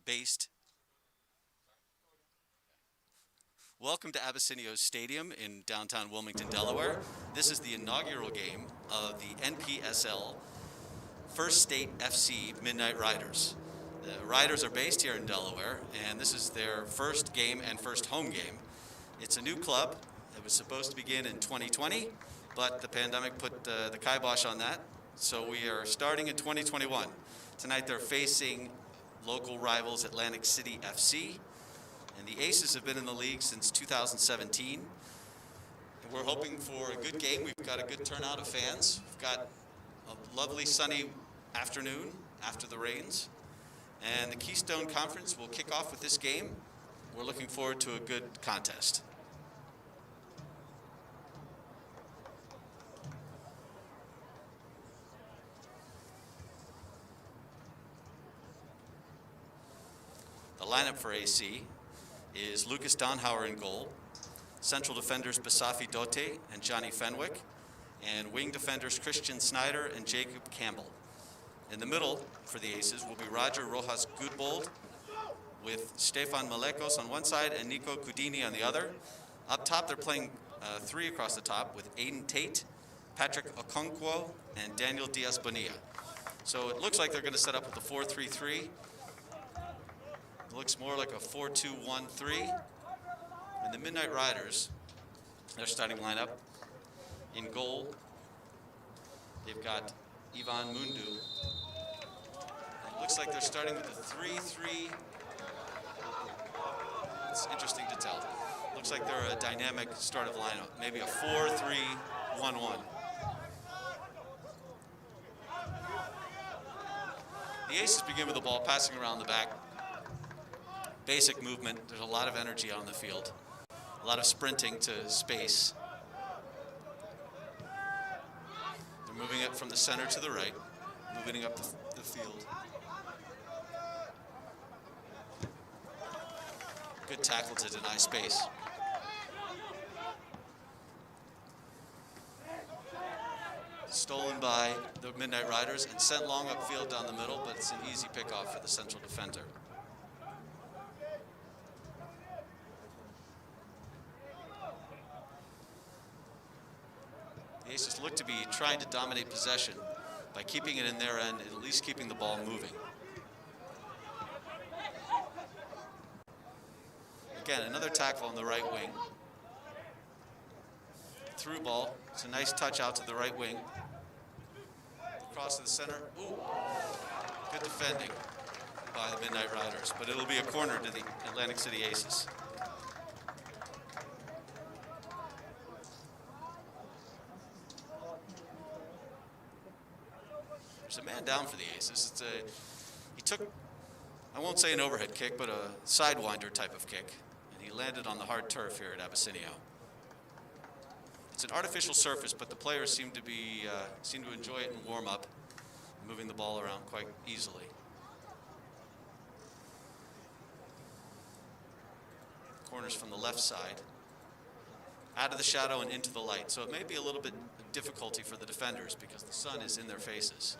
based. Welcome to Abessinio's Stadium in downtown Wilmington, Delaware. This is the inaugural game of the NPSL First State FC Midnight Riders. The Riders are based here in Delaware, and this is their first game and first home game. It's a new club. It was supposed to begin in 2020, but the pandemic put the kibosh on that, so we are starting in 2021. Tonight they're facing local rivals Atlantic City FC, and the Aces have been in the league since 2017. And we're hoping for a good game. We've got a good turnout of fans. We've got a lovely sunny afternoon after the rains. And the Keystone Conference will kick off with this game. We're looking forward to a good contest. The lineup for AC is Lucas Donhauer in goal, central defenders Basafi Dote and Johnny Fenwick, and wing defenders Christian Snyder and Jacob Campbell. In the middle for the Aces will be Roger Rojas Goodbold with Stefan Malekos on one side and Nico Cudini on the other. Up top they're playing three across the top with Aiden Tate, Patrick Okonkwo, and Daniel Diaz Bonilla. So it looks like they're going to set up with a 4-3-3. It looks more like a 4-2-1-3. And the Midnight Riders, their starting lineup, in goal, they've got Ivan Mundu. It looks like they're starting with a 3-3. It's interesting to tell. Looks like they're a dynamic start of lineup, maybe a 4-3-1-1. The Aces begin with the ball passing around the back. Basic movement. There's a lot of energy on the field. A lot of sprinting to space. They're moving it from the center to the right, moving up the field. Good tackle to deny space. Stolen by the Midnight Riders and sent long upfield down the middle, but it's an easy pickoff for the central defender. The Aces look to be trying to dominate possession by keeping it in their end, and at least keeping the ball moving. Again, another tackle on the right wing. Through ball. It's a nice touch out to the right wing. Across to the center. Ooh. Good defending by the Midnight Riders, but it'll be a corner to the Atlantic City Aces. There's a man down for the Aces. He took, I won't say an overhead kick, but a sidewinder type of kick. And he landed on the hard turf here at Abessinio. It's an artificial surface, but the players seem to enjoy it and warm up, moving the ball around quite easily. Corners from the left side, out of the shadow and into the light. So it may be a little bit of difficulty for the defenders because the sun is in their faces.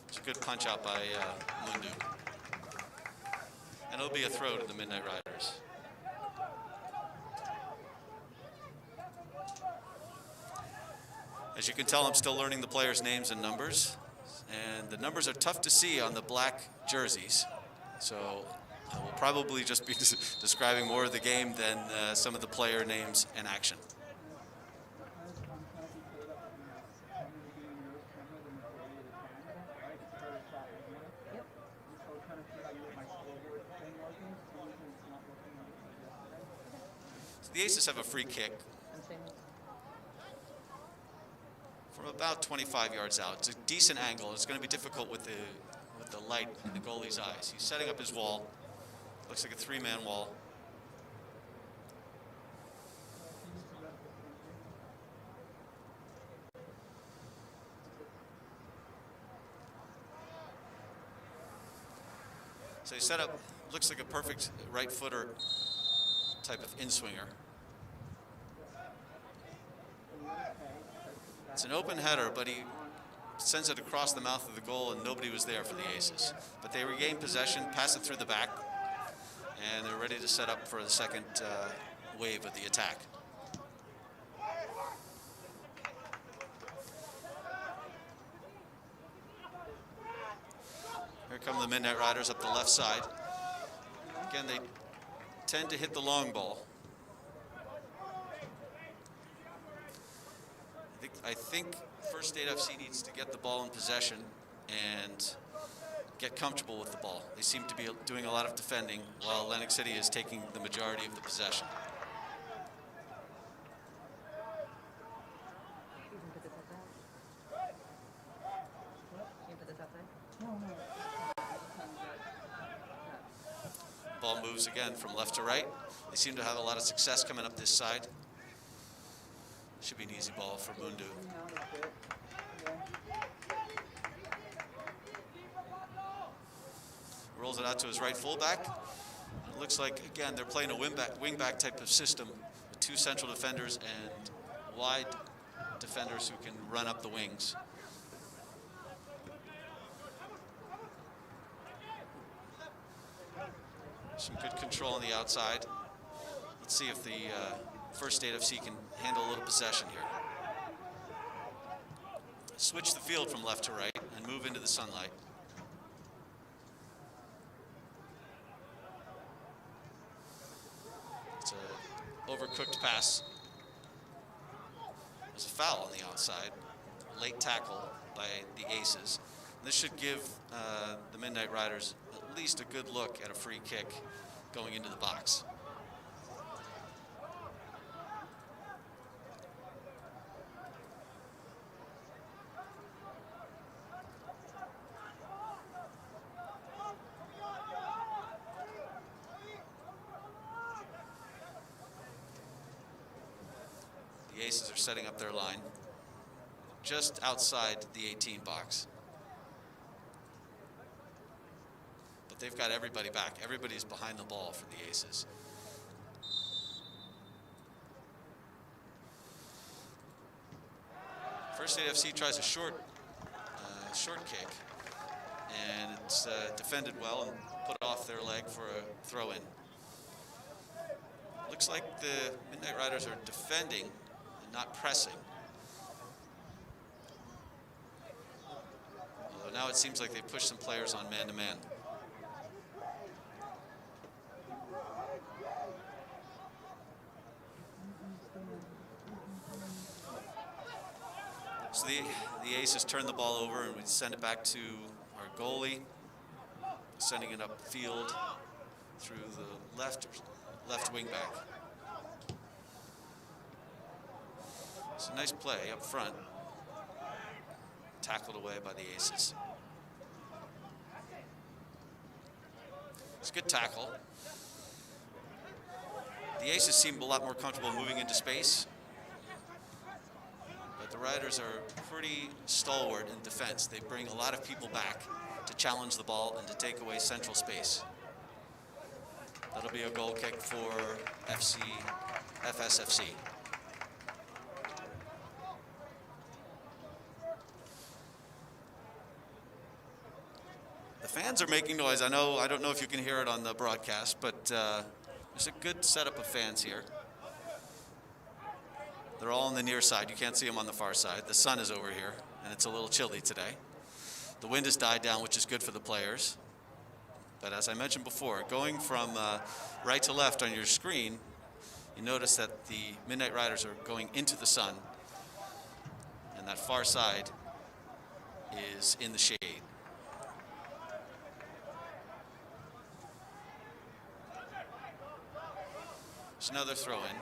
It's a good punch out by Mundu. And it'll be a throw to the Midnight Riders. As you can tell, I'm still learning the players' names and numbers. And the numbers are tough to see on the black jerseys. So I will probably just be describing more of the game than some of the player names and action. So the Aces have a free kick from about 25 yards out. It's a decent angle. It's going to be difficult with the light in the goalie's eyes. He's setting up his wall. Looks like a three-man wall. So he set up, looks like a perfect right footer type of in-swinger. It's an open header, but he sends it across the mouth of the goal, and nobody was there for the Aces. But they regain possession, pass it through the back, and they're ready to set up for the second wave of the attack. Here come the Midnight Riders up the left side. Again, they tend to hit the long ball. I think First State FC needs to get the ball in possession and get comfortable with the ball. They seem to be doing a lot of defending while Atlantic City is taking the majority of the possession. Ball moves again from left to right. They seem to have a lot of success coming up this side. Should be an easy ball for Mundu. Rolls it out to his right fullback. It looks like, again, they're playing a wing-back type of system with two central defenders and wide defenders who can run up the wings. Some good control on the outside. Let's see if the First State FC can handle a little possession here. Switch the field from left to right and move into the sunlight. It's an overcooked pass. There's a foul on the outside. Late tackle by the Aces. This should give the Midnight Riders at least a good look at a free kick going into the box. The Aces are setting up their line just outside the 18 box. But they've got everybody back. Everybody's behind the ball for the Aces. First State FC tries a short kick, and it's defended well and put off their leg for a throw-in. Looks like the Midnight Riders are defending and not pressing. Although now it seems like they push some players on man-to-man. So the Aces turn the ball over and we send it back to our goalie, sending it upfield through the left wing back. It's a nice play up front, tackled away by the Aces. It's a good tackle. The Aces seem a lot more comfortable moving into space. The Riders are pretty stalwart in defense. They bring a lot of people back to challenge the ball and to take away central space. That'll be a goal kick for FSFC. The fans are making noise. I don't know if you can hear it on the broadcast, but there's a good setup of fans here. They're all on the near side. You can't see them on the far side. The sun is over here, and it's a little chilly today. The wind has died down, which is good for the players. But as I mentioned before, going from right to left on your screen, you notice that the Midnight Riders are going into the sun, and that far side is in the shade. It's another throw-in.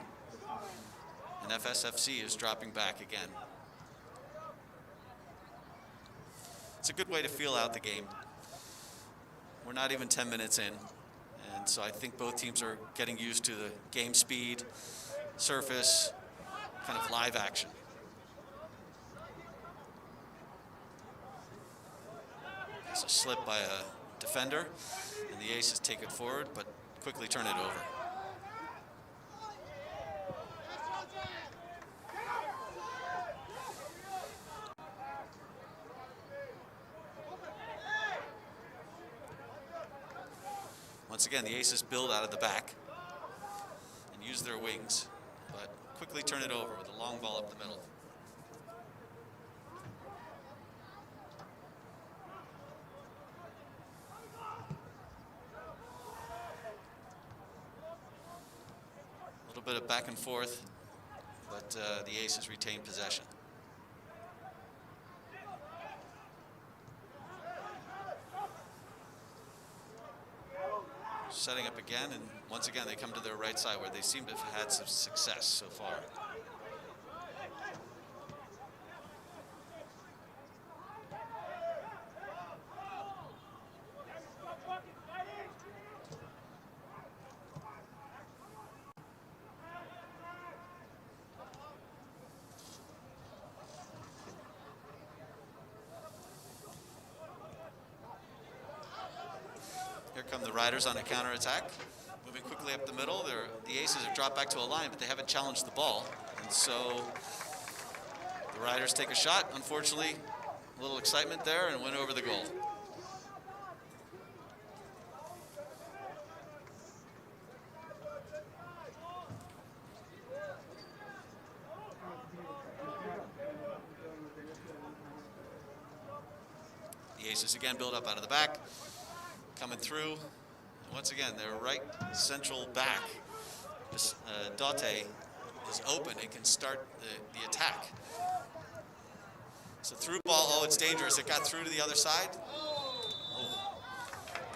And FSFC is dropping back again. It's a good way to feel out the game. We're not even 10 minutes in, and so I think both teams are getting used to the game speed, surface, kind of live action. It's a slip by a defender, and the Aces take it forward, but quickly turn it over. Once again, the Aces build out of the back and use their wings, but quickly turn it over with a long ball up the middle. A little bit of back and forth, but the Aces retain possession. Setting up again, and once again they come to their right side where they seem to have had some success so far. Here come the Riders on a counterattack. Moving quickly up the middle. The Aces have dropped back to a line, but they haven't challenged the ball. And so the Riders take a shot. Unfortunately, a little excitement there and went over the goal. The Aces again build up out of the back. Coming through, and once again, their right central back, this Dote, is open. It can start the attack. It's a through ball. Oh, it's dangerous. It got through to the other side. Oh.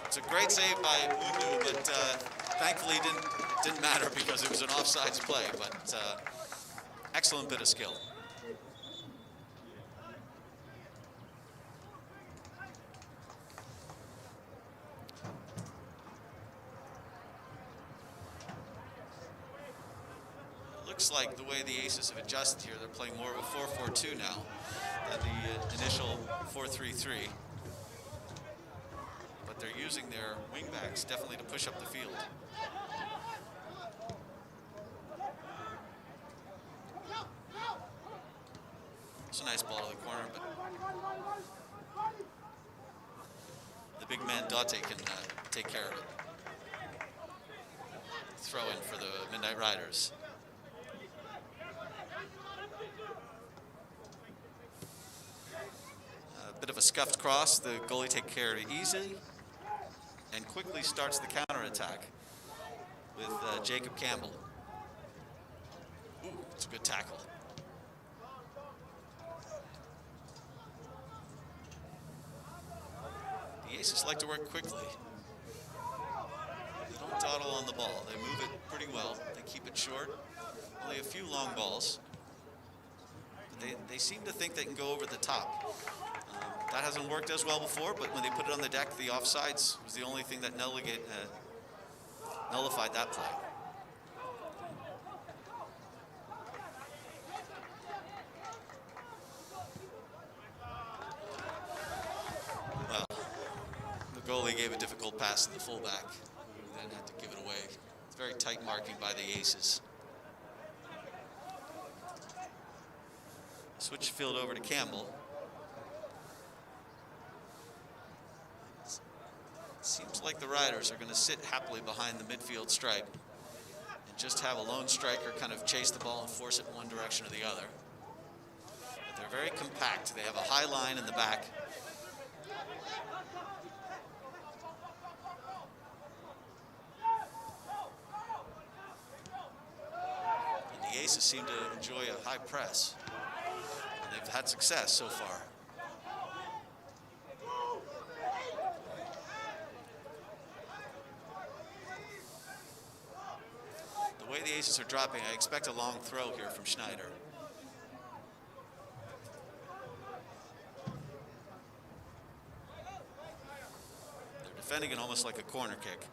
It's a great save by Mundu, but thankfully it didn't matter because it was an offsides play, but excellent bit of skill. Looks like the way the Aces have adjusted here, they're playing more of a 4-4-2 now than the initial 4-3-3. But they're using their wingbacks definitely to push up the field. It's a nice ball to the corner, but the big man Dote can take care of it. Throw in for the Midnight Riders. Bit of a scuffed cross. The goalie takes care of it easily and quickly starts the counterattack with Jacob Campbell. Ooh, it's a good tackle. The Aces like to work quickly. They don't dawdle on the ball. They move it pretty well. They keep it short. Only a few long balls. But they seem to think they can go over the top. That hasn't worked as well before, but when they put it on the deck, the offsides was the only thing that nullified that play. Well, the goalie gave a difficult pass to the fullback, who then had to give it away. It's very tight marking by the Aces. Switch field over to Campbell. Seems like the Riders are going to sit happily behind the midfield stripe and just have a lone striker kind of chase the ball and force it in one direction or the other. But they're very compact. They have a high line in the back. And the Aces seem to enjoy a high press. And they've had success so far. The way the Aces are dropping, I expect a long throw here from Schneider. They're defending it almost like a corner kick.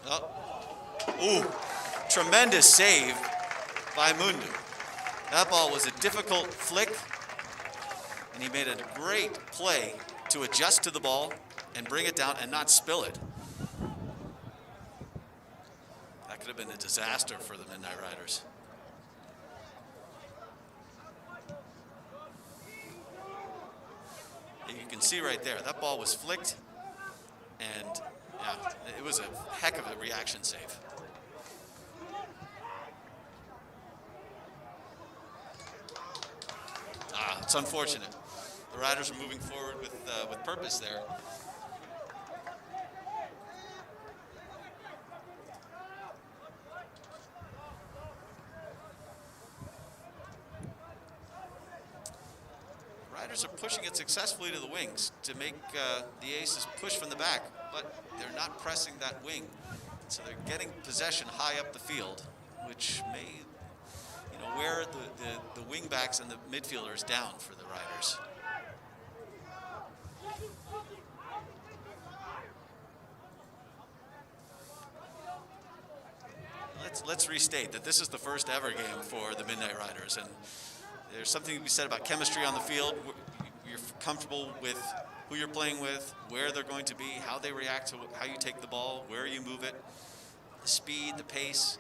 Oh, ooh, tremendous save by Mundu. That ball was a difficult flick, and he made a great play to adjust to the ball and bring it down and not spill it. That could have been a disaster for the Midnight Riders. You can can see right there, that ball was flicked, and yeah, it was a heck of a reaction save. It's unfortunate. The Riders are moving forward with purpose there. Riders are pushing it successfully to the wings to make the Aces push from the back, but they're not pressing that wing. So they're getting possession high up the field, which may, wear the wing backs and the midfielders down for the Riders. Let's restate that this is the first ever game for the Midnight Riders, and there's something to be said about chemistry on the field. You're comfortable with who you're playing with, where they're going to be, how they react to how you take the ball, where you move it, the speed, the pace.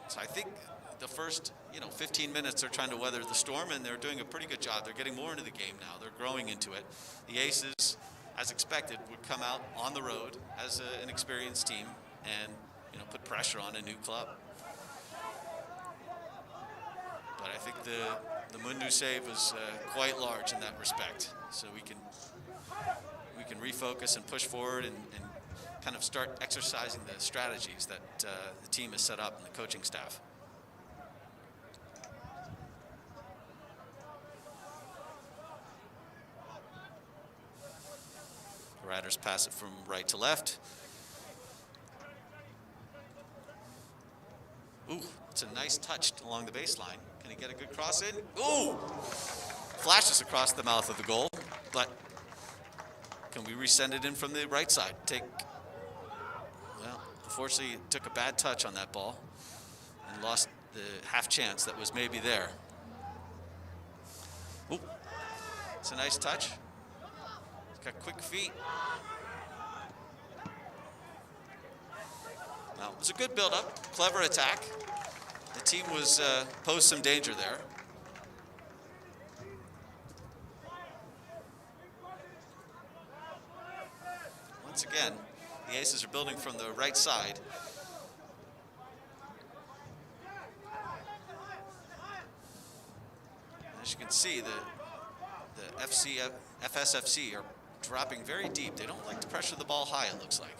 So I think the first 15 minutes they're trying to weather the storm, and they're doing a pretty good job. They're getting more into the game now. They're growing into it. The Aces, as expected, would come out on the road as an experienced team and put pressure on a new club. But I think the Mundu save was quite large in that respect. So we can refocus and push forward and kind of start exercising the strategies that the team has set up and the coaching staff. The Riders pass it from right to left. Ooh, it's a nice touch along the baseline. Can he get a good cross in? Ooh! Flashes across the mouth of the goal, but can we resend it in from the right side? Well, unfortunately, it took a bad touch on that ball and lost the half chance that was maybe there. Ooh, it's a nice touch. He's got quick feet. Well, it was a good build-up, clever attack. The team was posed some danger there. Once again, the Aces are building from the right side. As you can see, the FSFC are dropping very deep. They don't like to pressure the ball high, it looks like.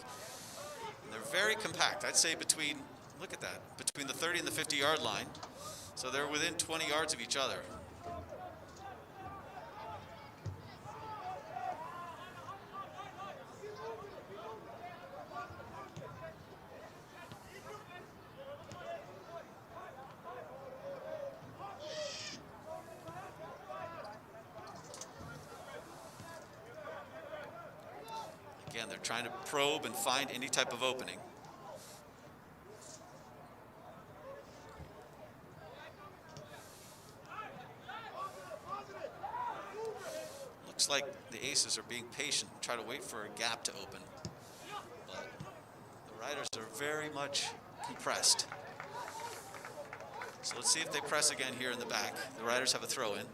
They're very compact. I'd say between the 30 and the 50-yard line. So they're within 20 yards of each other. Again, they're trying to probe and find any type of opening. Looks like the Aces are being patient, try to wait for a gap to open. But the Riders are very much compressed. So let's see if they press again here in the back. The Riders have a throw in.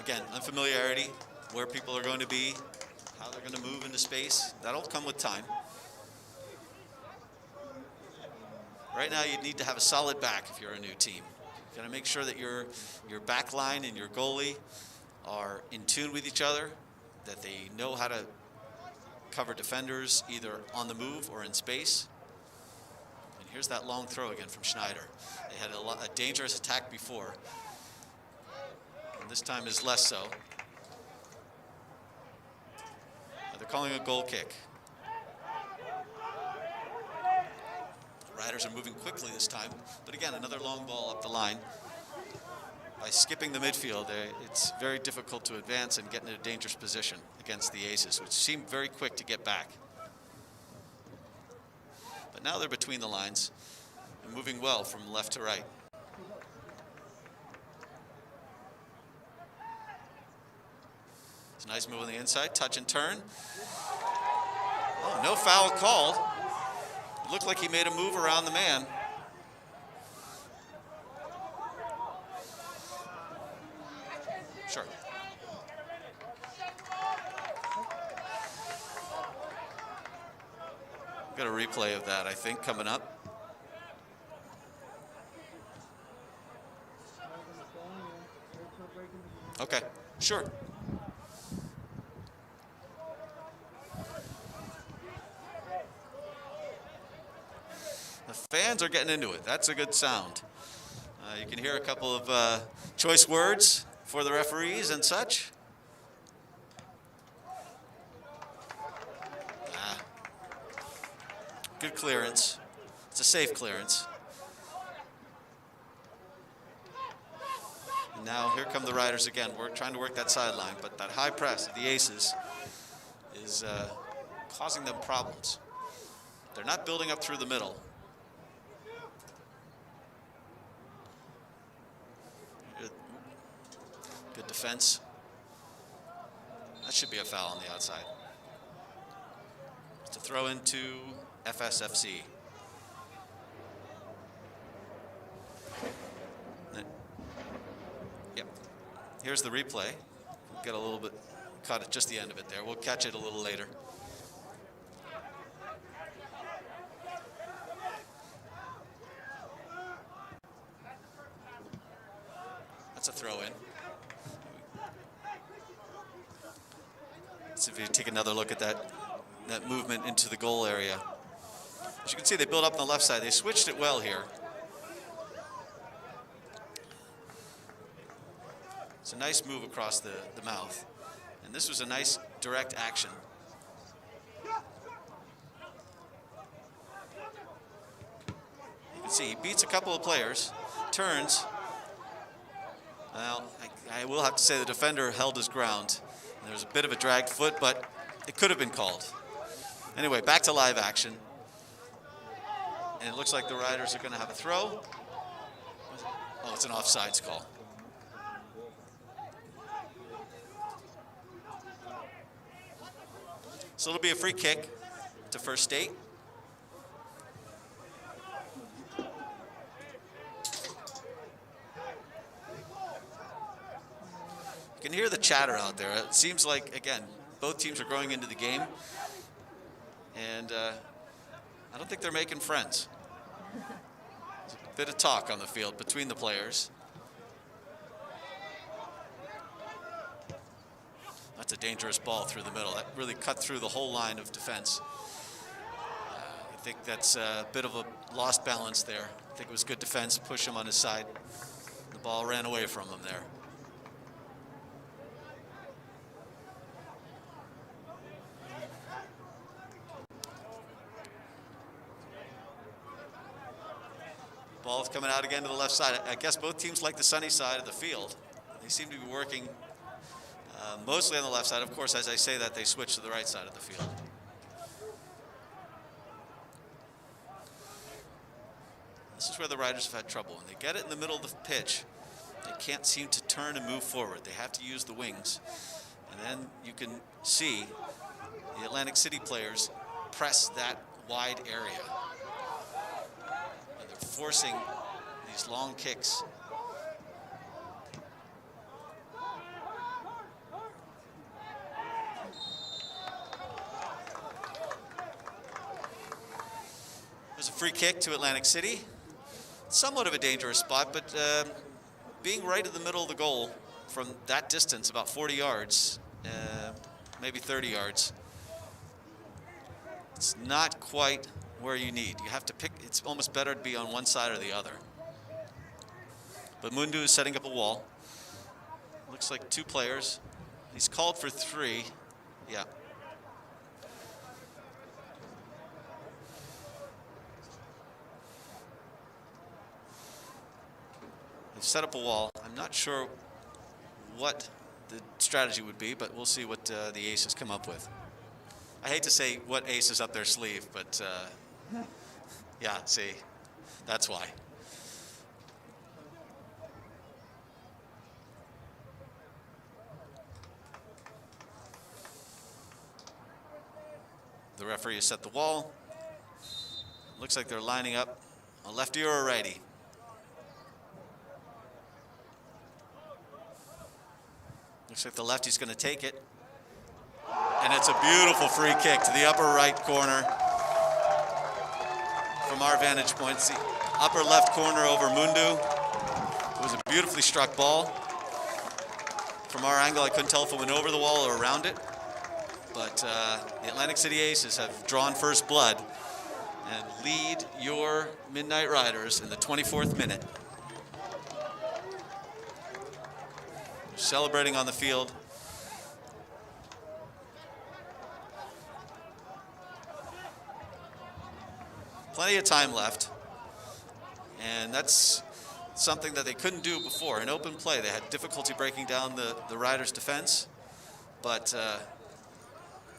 Again, unfamiliarity, where people are going to be, how they're going to move into space. That'll come with time. Right now, you need to have a solid back if you're a new team. You've got to make sure that your back line and your goalie are in tune with each other, that they know how to cover defenders either on the move or in space. And here's that long throw again from Schneider. They had a dangerous attack before. This time is less so. They're calling a goal kick. The Riders are moving quickly this time, but again, another long ball up the line. By skipping the midfield, it's very difficult to advance and get in a dangerous position against the Aces, which seem very quick to get back. But now they're between the lines and moving well from left to right. It's a nice move on the inside, touch and turn. Oh, no foul called. It looked like he made a move around the man. Sure. Got a replay of that, I think, coming up. Okay, sure. The fans are getting into it. That's a good sound. You can hear a couple of choice words for the referees and such. Good clearance. It's a safe clearance. And now here come the Riders again. We're trying to work that sideline, but that high press of the Aces is causing them problems. They're not building up through the middle. Good defense. That should be a foul on the outside. It's a throw into FSFC. Yep. Here's the replay. We'll get a little bit, caught at just the end of it there. We'll catch it a little later. That's a throw in. So if you take another look at that movement into the goal area. As you can see, they build up on the left side. They switched it well here. It's a nice move across the mouth. And this was a nice direct action. You can see he beats a couple of players, turns. Well, I will have to say the defender held his ground. There was a bit of a dragged foot, but it could have been called. Anyway, back to live action. And it looks like the Riders are going to have a throw. Oh, it's an offsides call. So it'll be a free kick to First State. You can hear the chatter out there. It seems like, again, both teams are growing into the game. And I don't think they're making friends. There's a bit of talk on the field between the players. That's a dangerous ball through the middle. That really cut through the whole line of defense. I think that's a bit of a lost balance there. I think it was good defense, push him on his side. The ball ran away from him there. Ball's coming out again to the left side. I guess both teams like the sunny side of the field. They seem to be working mostly on the left side. Of course, as I say that, they switch to the right side of the field. This is where the Riders have had trouble. When they get it in the middle of the pitch, they can't seem to turn and move forward. They have to use the wings. And then you can see the Atlantic City players press that wide area. Forcing these long kicks. There's a free kick to Atlantic City. Somewhat of a dangerous spot, but being right in the middle of the goal from that distance, about 40 yards, maybe 30 yards, it's not quite where you need. You have to pick. It's almost better to be on one side or the other. But Mundu is setting up a wall. Looks like two players. He's called for three. Yeah. They've set up a wall. I'm not sure what the strategy would be, but we'll see what the Aces come up with. I hate to say what ace is up their sleeve, but yeah, see, that's why. The referee has set the wall. Looks like they're lining up a lefty or a righty. Looks like the lefty's going to take it. And it's a beautiful free kick to the upper right corner. From our vantage point, it's the upper left corner over Mundu. It was a beautifully struck ball. From our angle, I couldn't tell if it went over the wall or around it. But the Atlantic City Aces have drawn first blood and lead your Midnight Riders in the 24th minute. They're celebrating on the field. Plenty of time left, and that's something that they couldn't do before. In open play, they had difficulty breaking down the Riders' defense, but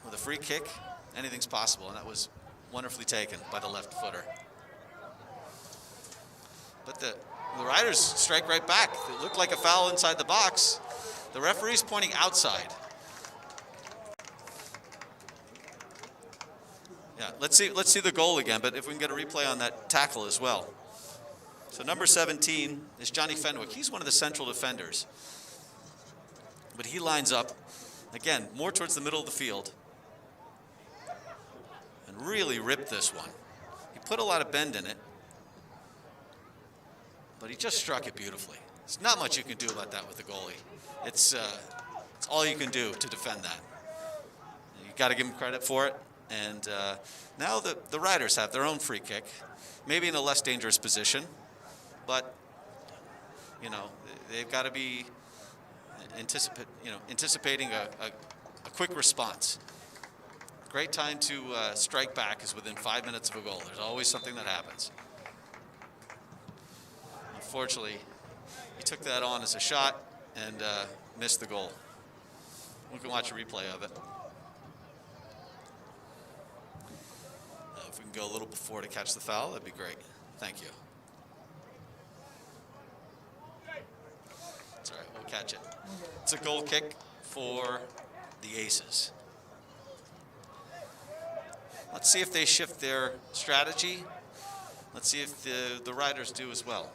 with a free kick, anything's possible, and that was wonderfully taken by the left footer. But the Riders strike right back. It looked like a foul inside the box. The referee's pointing outside. Yeah, let's see the goal again, but if we can get a replay on that tackle as well. So number 17 is Johnny Fenwick. He's one of the central defenders. But he lines up, again, more towards the middle of the field. And really ripped this one. He put a lot of bend in it. But he just struck it beautifully. There's not much you can do about that with the goalie. It's all you can do to defend that. You got to give him credit for it. And now the Riders have their own free kick, maybe in a less dangerous position, but you know they've got to be anticipating a quick response. Great time to strike back is within 5 minutes of a goal. There's always something that happens. Unfortunately, he took that on as a shot and missed the goal. We can watch a replay of it. If we can go a little before to catch the foul, that'd be great. Thank you. It's all right, we'll catch it. It's a goal kick for the Aces. Let's see if they shift their strategy. Let's see if the Riders do as well.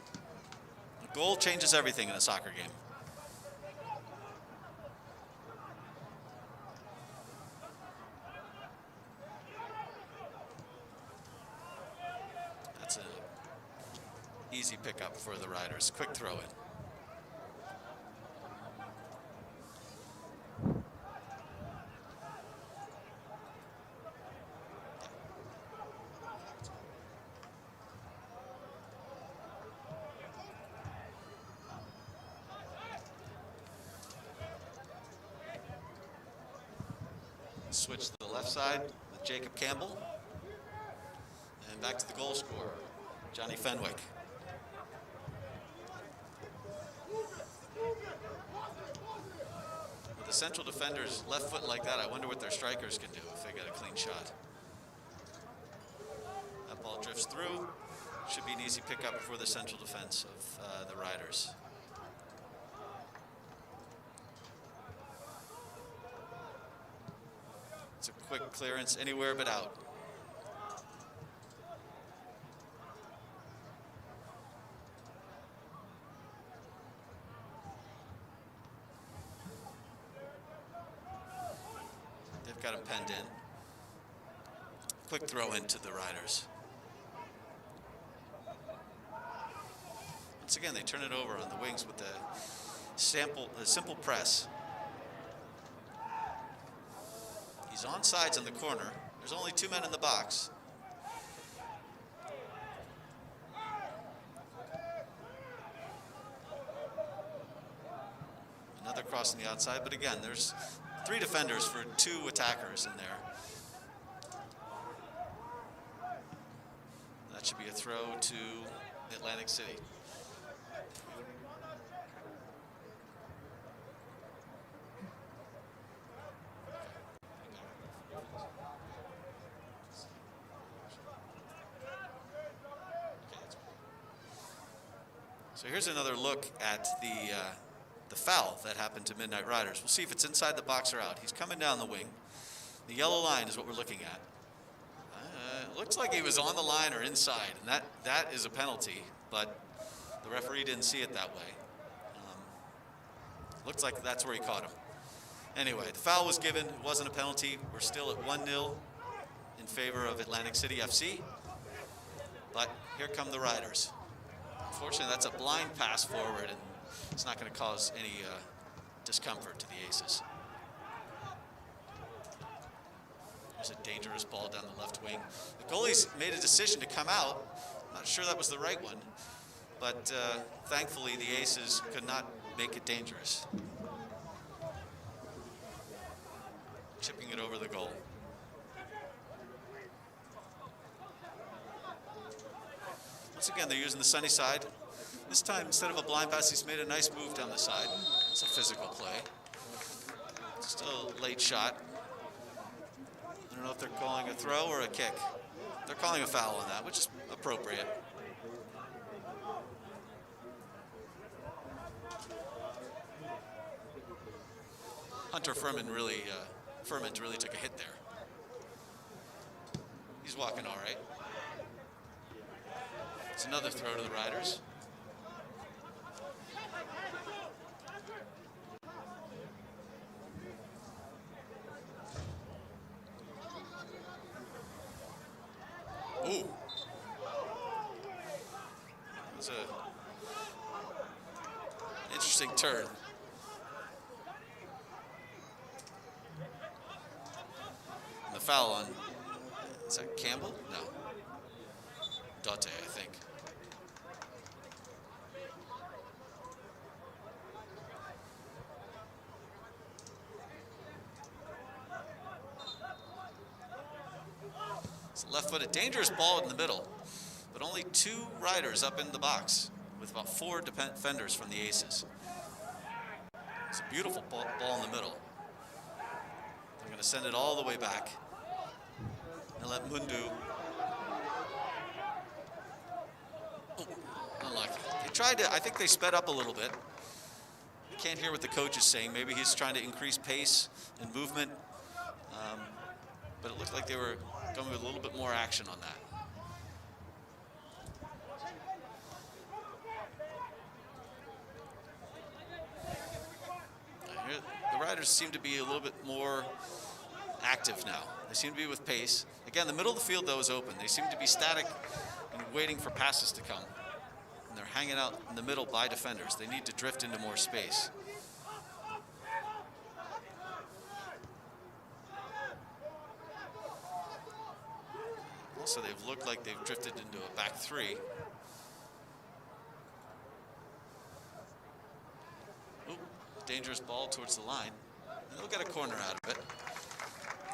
A goal changes everything in a soccer game. That's an easy pickup for the Riders. Quick throw in. Switch to the left side with Jacob Campbell. And back to the goal scorer, Johnny Fenwick. With the central defender's left foot like that, I wonder what their strikers can do if they get a clean shot. That ball drifts through. Should be an easy pickup for the central defense of the Riders. It's a quick clearance anywhere but out. They've got him penned in. Quick throw into the Riders. Once again, they turn it over on the wings with the simple press. He's on sides in the corner. There's only two men in the box. Another cross on the outside, but again, there's three defenders for two attackers in there. That should be a throw to Atlantic City. So here's another look at the foul that happened to Midnight Riders. We'll see if it's inside the box or out. He's coming down the wing. The yellow line is what we're looking at. Looks like he was on the line or inside, and that is a penalty, but the referee didn't see it that way. Looks like that's where he caught him. Anyway, the foul was given. It wasn't a penalty. We're still at 1-0 in favor of Atlantic City FC. But here come the Riders. Unfortunately, that's a blind pass forward, and it's not going to cause any discomfort to the Aces. There's a dangerous ball down the left wing. The goalies made a decision to come out. I'm not sure that was the right one, but thankfully the Aces could not make it dangerous. Chipping it over the goal. Once again, they're using the sunny side. This time, instead of a blind pass, he's made a nice move down the side. It's a physical play. Still a late shot. I don't know if they're calling a throw or a kick. They're calling a foul on that, which is appropriate. Hunter Furman really took a hit there. He's walking all right. It's another throw to the Riders. Ooh. That was an interesting turn. And the foul on, is that Campbell? No. Date, I think. Left-footed, dangerous ball in the middle, but only 2 Riders up in the box with about 4 defenders from the Aces. It's a beautiful ball in the middle. They're going to send it all the way back and let Mundu. Oh, unlucky. They tried to, I think they sped up a little bit. Can't hear what the coach is saying. Maybe he's trying to increase pace and movement, but it looked like they were going with a little bit more action on that. The Riders seem to be a little bit more active now. They seem to be with pace. Again, the middle of the field, though, is open. They seem to be static and waiting for passes to come. And they're hanging out in the middle by defenders. They need to drift into more space. So they've looked like they've drifted into a back 3. Ooh, dangerous ball towards the line. And they'll get a corner out of it.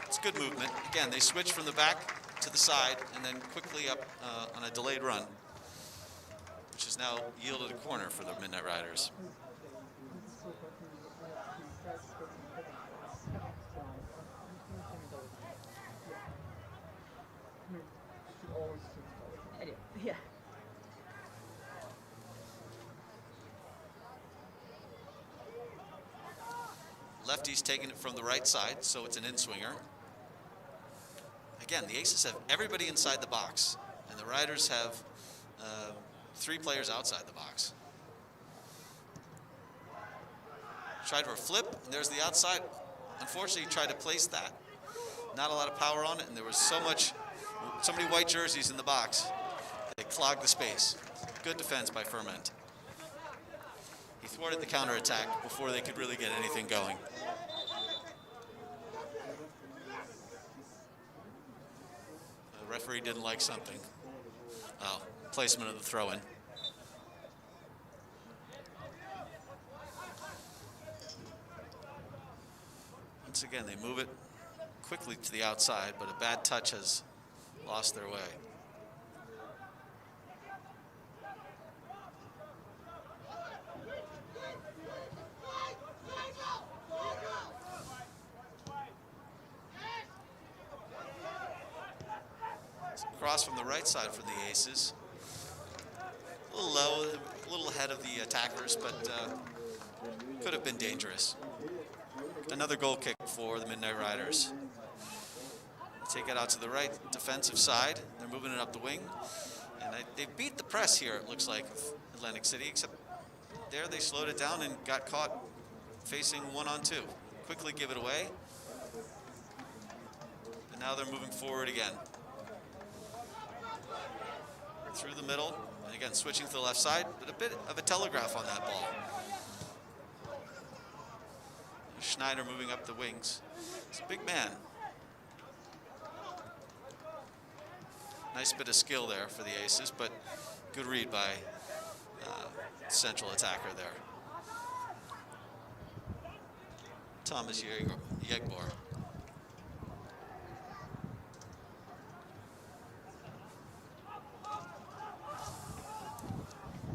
It's good movement. Again, they switch from the back to the side and then quickly up on a delayed run, which has now yielded a corner for the Midnight Riders. Yeah. Lefty's taking it from the right side, so it's an in-swinger. Again, the Aces have everybody inside the box, and the Riders have 3 players outside the box. Tried for a flip, and there's the outside. Unfortunately, he tried to place that. Not a lot of power on it, and there was so many white jerseys in the box. They clogged the space. Good defense by Ferment. He thwarted the counterattack before they could really get anything going. The referee didn't like something. Oh, placement of the throw-in. Once again, they move it quickly to the outside, but a bad touch has lost their way. Cross from the right side for the Aces. A little low, a little ahead of the attackers, but could have been dangerous. Another goal kick for the Midnight Riders. take it out to the right defensive side. They're moving it up the wing. And they beat the press here, it looks like, of Atlantic City, except there they slowed it down and got caught facing 1-on-2. Quickly give it away. And now they're moving forward again. Through the middle, and again switching to the left side, but a bit of a telegraph on that ball. Schneider moving up the wings. He's a big man. Nice bit of skill there for the Aces, but good read by central attacker there. Thomas Yegbor.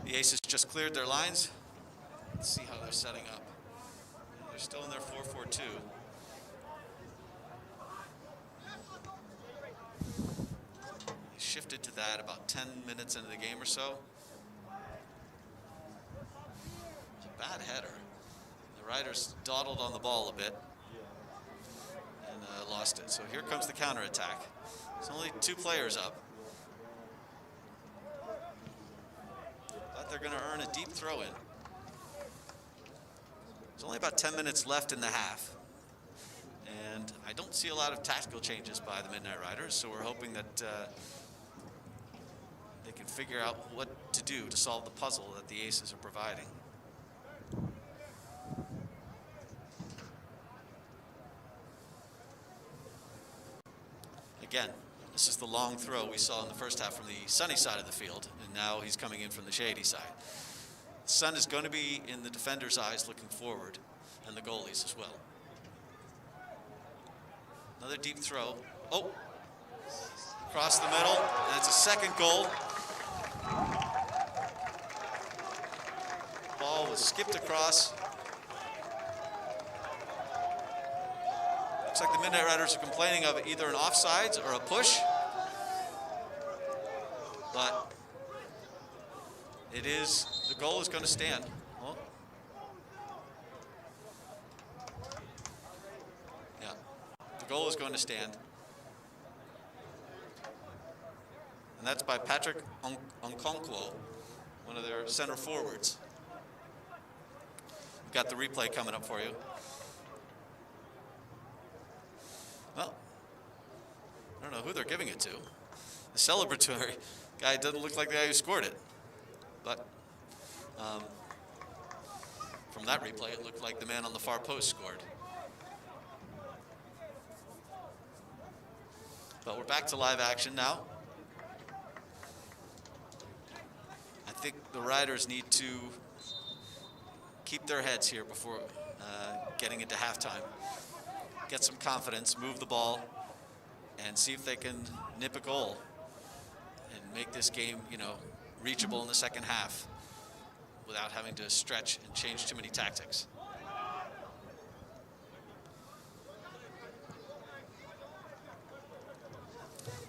The Aces just cleared their lines. Let's see how they're setting up. They're still in their 4-4-2. Shifted to that about 10 minutes into the game or so. It's a bad header. The Riders dawdled on the ball a bit and lost it. So here comes the counterattack. There's only 2 players up. But they're going to earn a deep throw in. There's only about 10 minutes left in the half. And I don't see a lot of tactical changes by the Midnight Riders, so we're hoping that they can figure out what to do to solve the puzzle that the Aces are providing. Again, this is the long throw we saw in the first half from the sunny side of the field, and now he's coming in from the shady side. The sun is going to be in the defender's eyes looking forward, and the goalies as well. Another deep throw. Oh! Across the middle, and it's a second goal. Ball was skipped across. Looks like the Midnight Riders are complaining of either an offsides or a push. But it is, the goal is going to stand. Well, yeah, the goal is going to stand. And that's by Patrick Onkonkwo, one of their center forwards. We've got the replay coming up for you. Well, I don't know who they're giving it to. The celebratory guy doesn't look like the guy who scored it. But from that replay, it looked like the man on the far post scored. But we're back to live action now. I think the Riders need to keep their heads here before getting into halftime. Get some confidence, move the ball, and see if they can nip a goal and make this game, reachable in the second half without having to stretch and change too many tactics.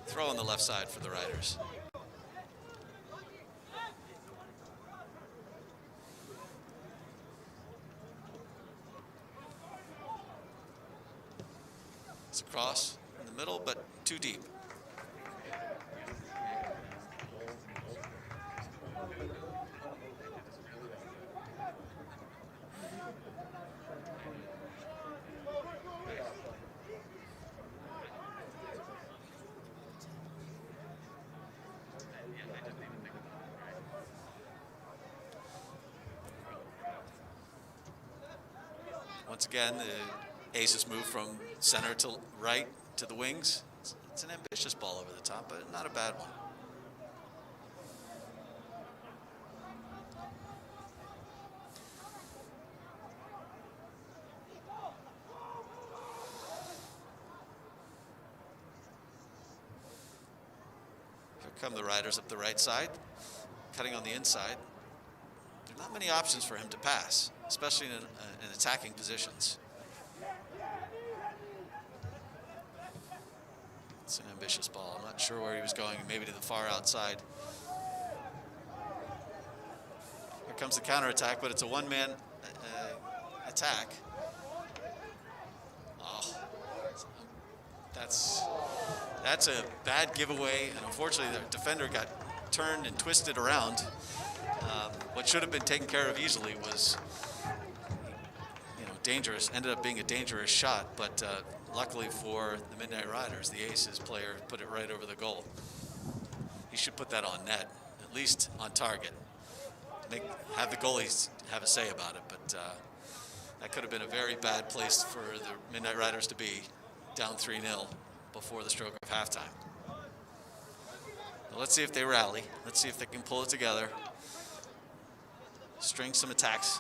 Throw on the left side for the Riders. It's across in the middle, but too deep. Once again, the Aces move from center to right to the wings. It's an ambitious ball over the top, but not a bad one. Here come the Riders up the right side, cutting on the inside. There are not many options for him to pass, especially in attacking positions. It's an ambitious ball. I'm not sure where he was going, maybe to the far outside. Here comes the counterattack, but it's a one-man attack. Oh, that's That's a bad giveaway, and unfortunately the defender got turned and twisted around. What should have been taken care of easily was, dangerous. Ended up being a dangerous shot, but luckily for the Midnight Riders, the Aces player put it right over the goal. He should put that on net, at least on target. Have the goalies have a say about it, but that could have been a very bad place for the Midnight Riders to be, down 3-0 before the stroke of halftime. Well, let's see if they rally. Let's see if they can pull it together, string some attacks.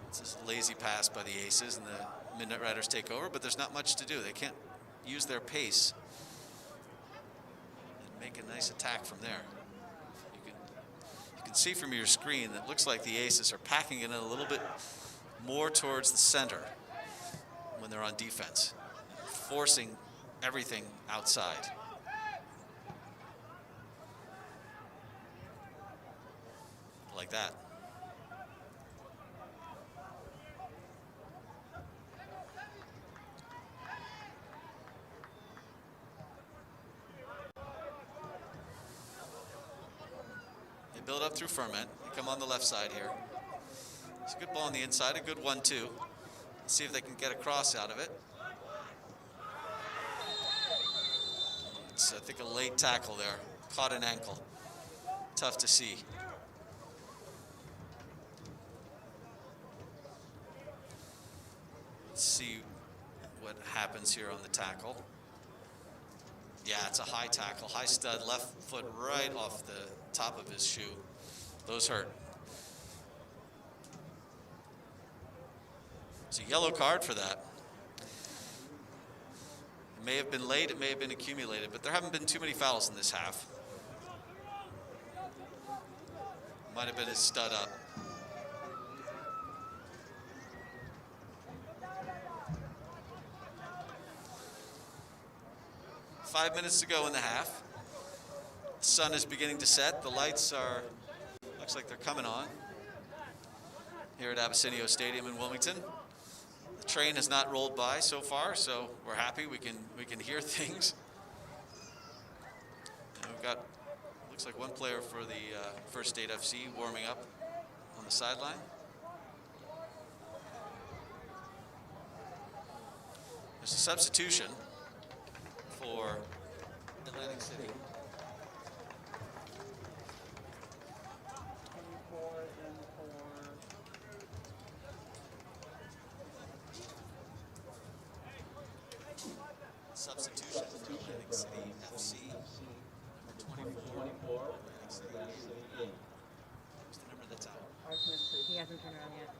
It's just a lazy pass by the Aces, and the Midnight Riders take over, but there's not much to do. They can't use their pace and make a nice attack from there. You can see from your screen that it looks like the Aces are packing it in a little bit more towards the center when they're on defense, forcing everything outside. Like that. They build up through Ferment. They come on the left side here. It's a good ball on the inside, a good 1-2. Let's see if they can get a cross out of it. It's, I think, a late tackle there. Caught an ankle. Tough to see. Let's see what happens here on the tackle. Yeah, it's a high tackle, high stud, left foot right off the top of his shoe. Those hurt. It's a yellow card for that. It may have been late, it may have been accumulated, but there haven't been too many fouls in this half. Might have been his stud up. Five minutes to go in the half. The sun is beginning to set. The lights are, looks like they're coming on here at Abessinio Stadium in Wilmington. The train has not rolled by so far, so we're happy. We can hear things. And we've got, looks like one player for the First State FC warming up on the sideline. There's a substitution for Atlantic City. Substitution for Atlantic City FC, number 24. Atlantic City. What's the number that's out? He hasn't turned around yet.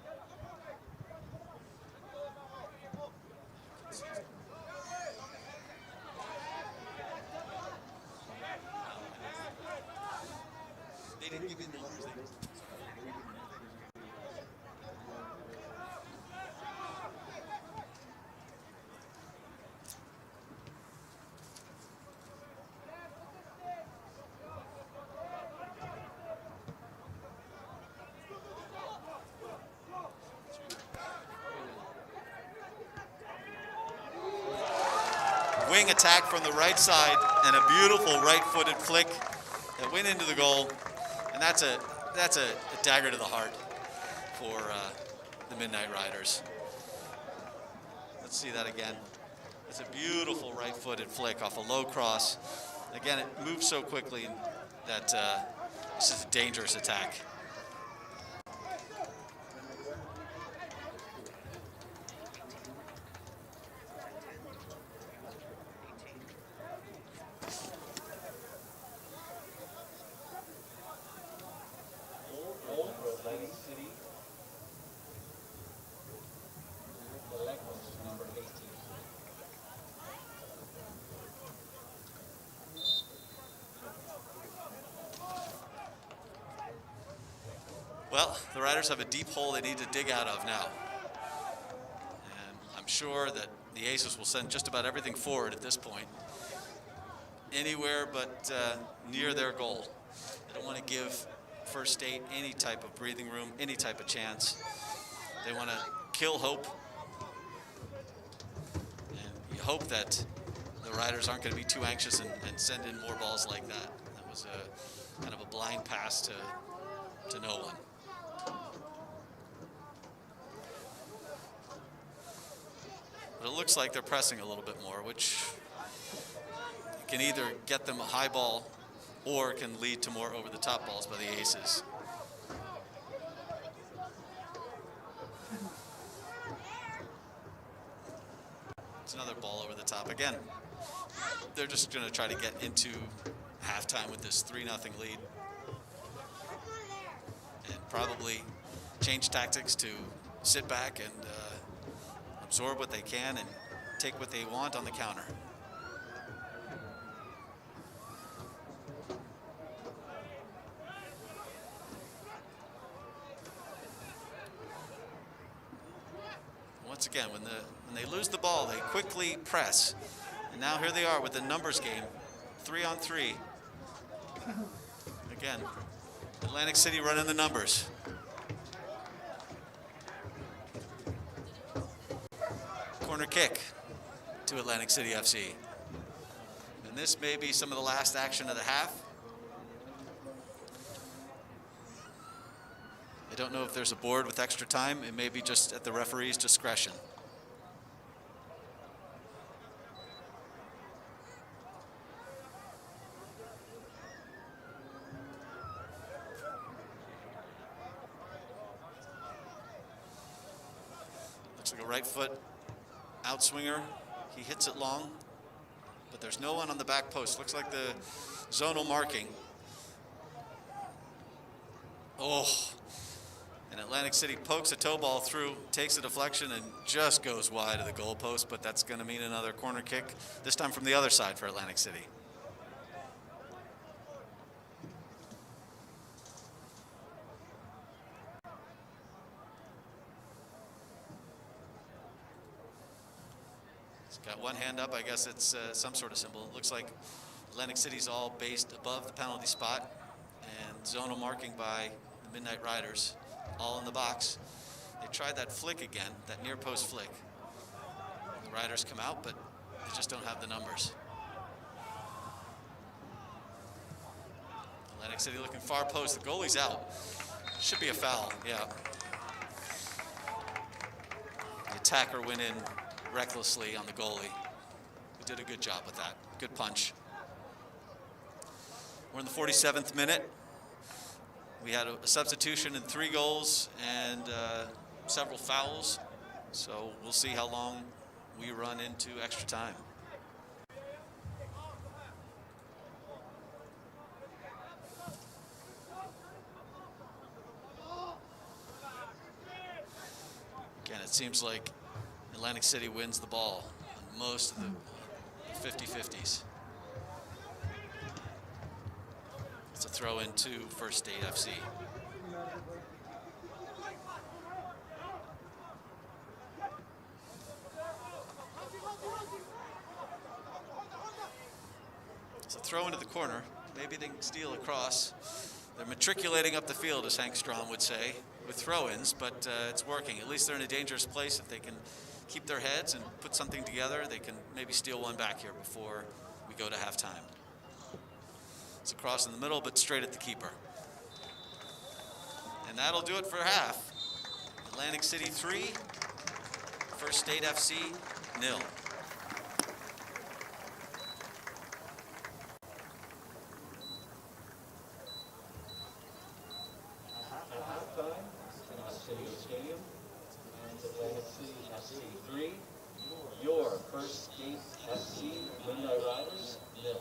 They didn't give you the numbers. Wing attack from the right side and a beautiful right-footed flick that went into the goal, and that's a dagger to the heart for the Midnight Riders. Let's see that again. It's a beautiful right-footed flick off a low cross. Again, it moves so quickly that this is a dangerous attack. Well, the Riders have a deep hole they need to dig out of now. And I'm sure that the Aces will send just about everything forward at this point. Anywhere but near their goal. They don't want to give First State any type of breathing room, any type of chance. They want to kill hope you hope that the Riders aren't going to be too anxious and send in more balls like that. That was a kind of a blind pass to no one. But it looks like they're pressing a little bit more, which can either get them a high ball or can lead to more over-the-top balls by the Aces. It's another ball over the top. Again, they're just going to try to get into halftime with this 3-0 lead. And probably change tactics to sit back and absorb what they can and take what they want on the counter. Once again, when they lose the ball, they quickly press. And now here they are with the numbers game, 3-on-3. Again, Atlantic City running the numbers. Corner kick to Atlantic City FC. And this may be some of the last action of the half. I don't know if there's a board with extra time. It may be just at the referee's discretion. Looks like a right foot outswinger. He hits it long, but there's no one on the back post. Looks like the zonal marking. Oh. And Atlantic City pokes a toe ball through, takes a deflection, and just goes wide of the goalpost, but that's going to mean another corner kick, this time from the other side for Atlantic City. He's got one hand up. I guess it's some sort of symbol. It looks like Atlantic City's all based above the penalty spot, and zonal marking by the Midnight Riders. All in the box. They tried that flick again, that near post flick. The Riders come out, but they just don't have the numbers. Atlantic City looking far post. The goalie's out. Should be a foul, yeah. The attacker went in recklessly on the goalie. He did a good job with that. Good punch. We're in the 47th minute. We had a substitution and 3 goals and several fouls. So we'll see how long we run into extra time. Again, it seems like Atlantic City wins the ball on most of the 50-50s. It's a throw into First State FC. It's a throw into the corner. Maybe they can steal across. They're matriculating up the field, as Hank Strom would say, with throw-ins, but it's working. At least they're in a dangerous place. If they can keep their heads and put something together, they can maybe steal one back here before we go to halftime. It's across in the middle, but straight at the keeper. And that'll do it for half. Atlantic City 3, First State FC 0. Stadium, and Atlantic City FC 3, your First State FC Midnight Riders 0.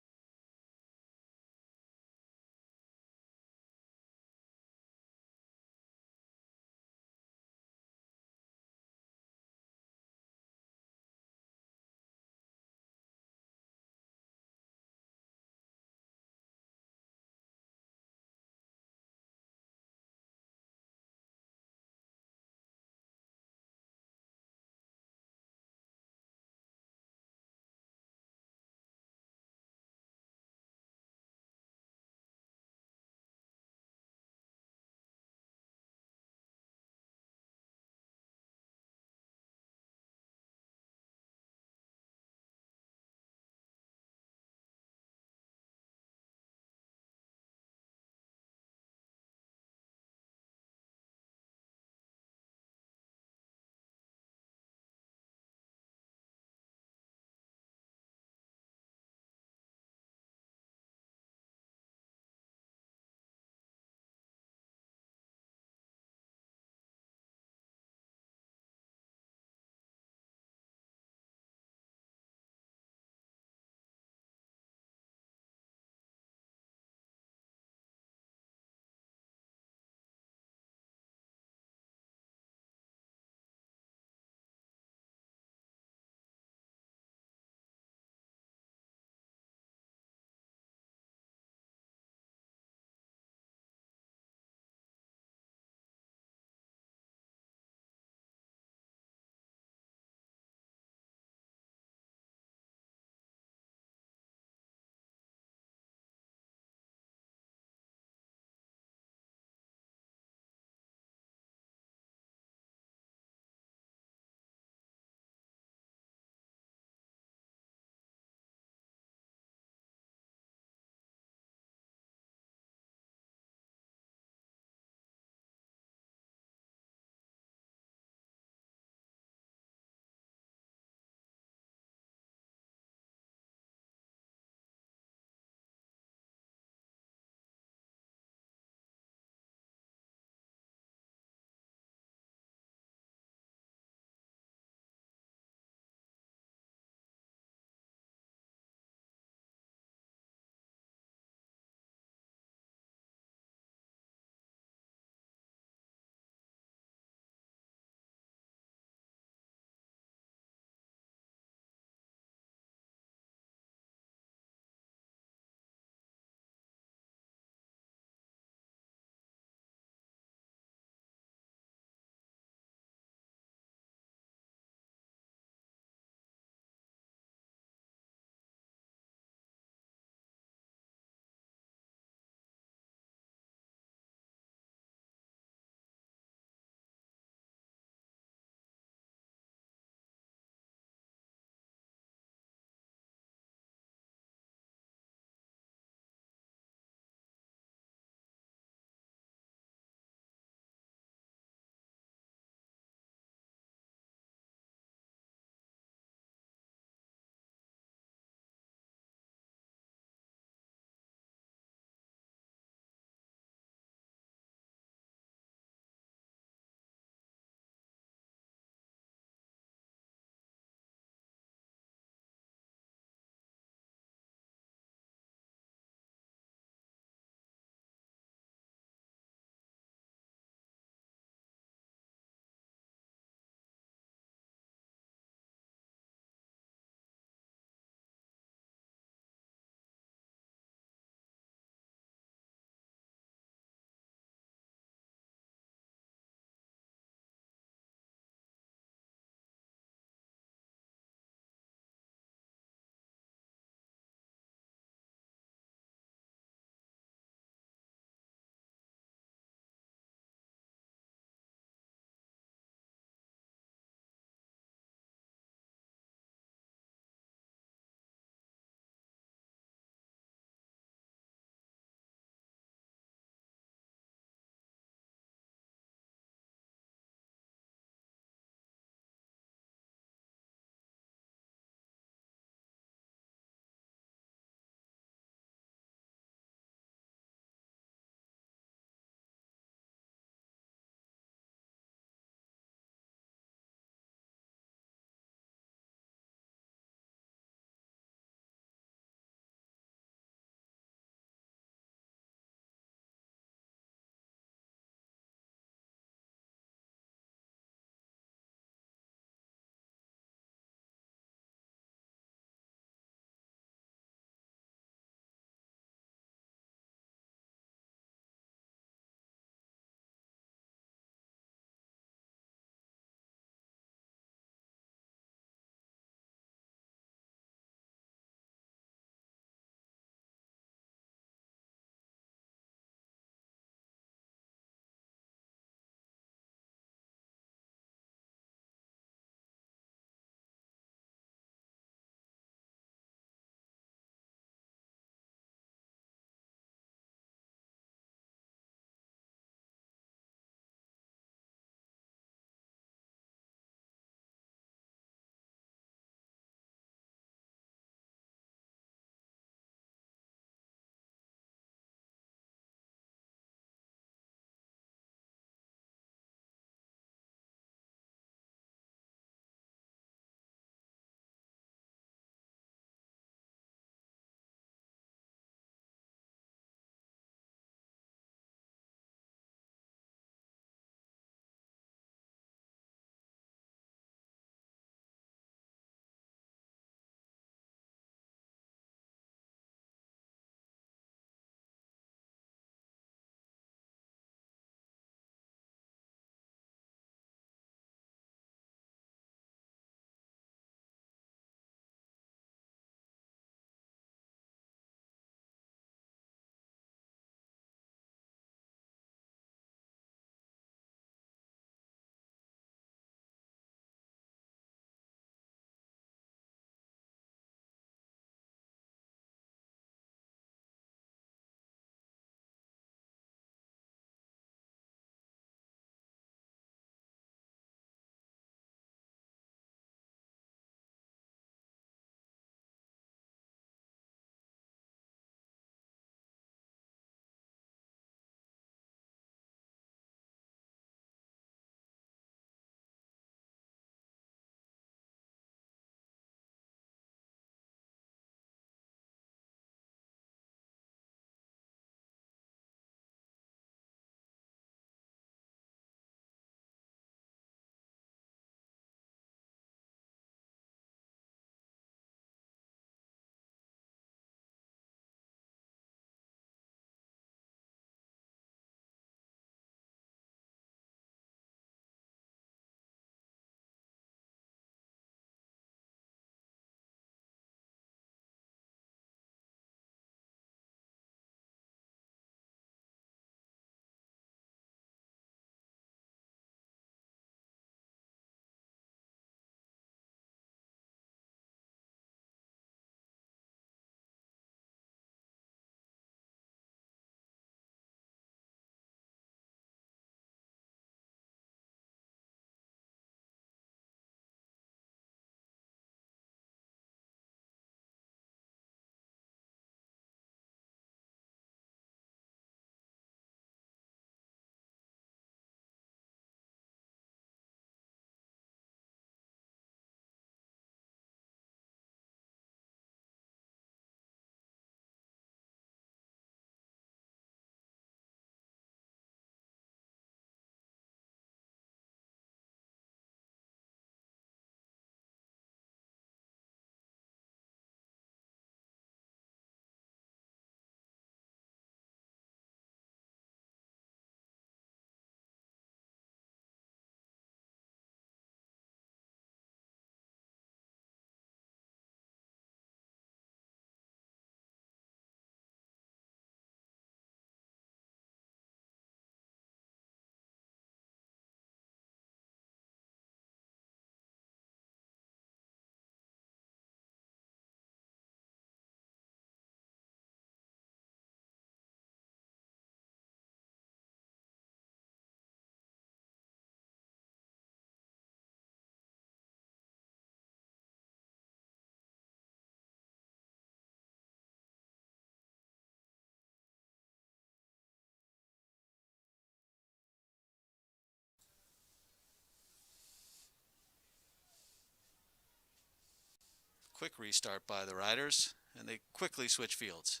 quick restart by the Riders, and they quickly switch fields.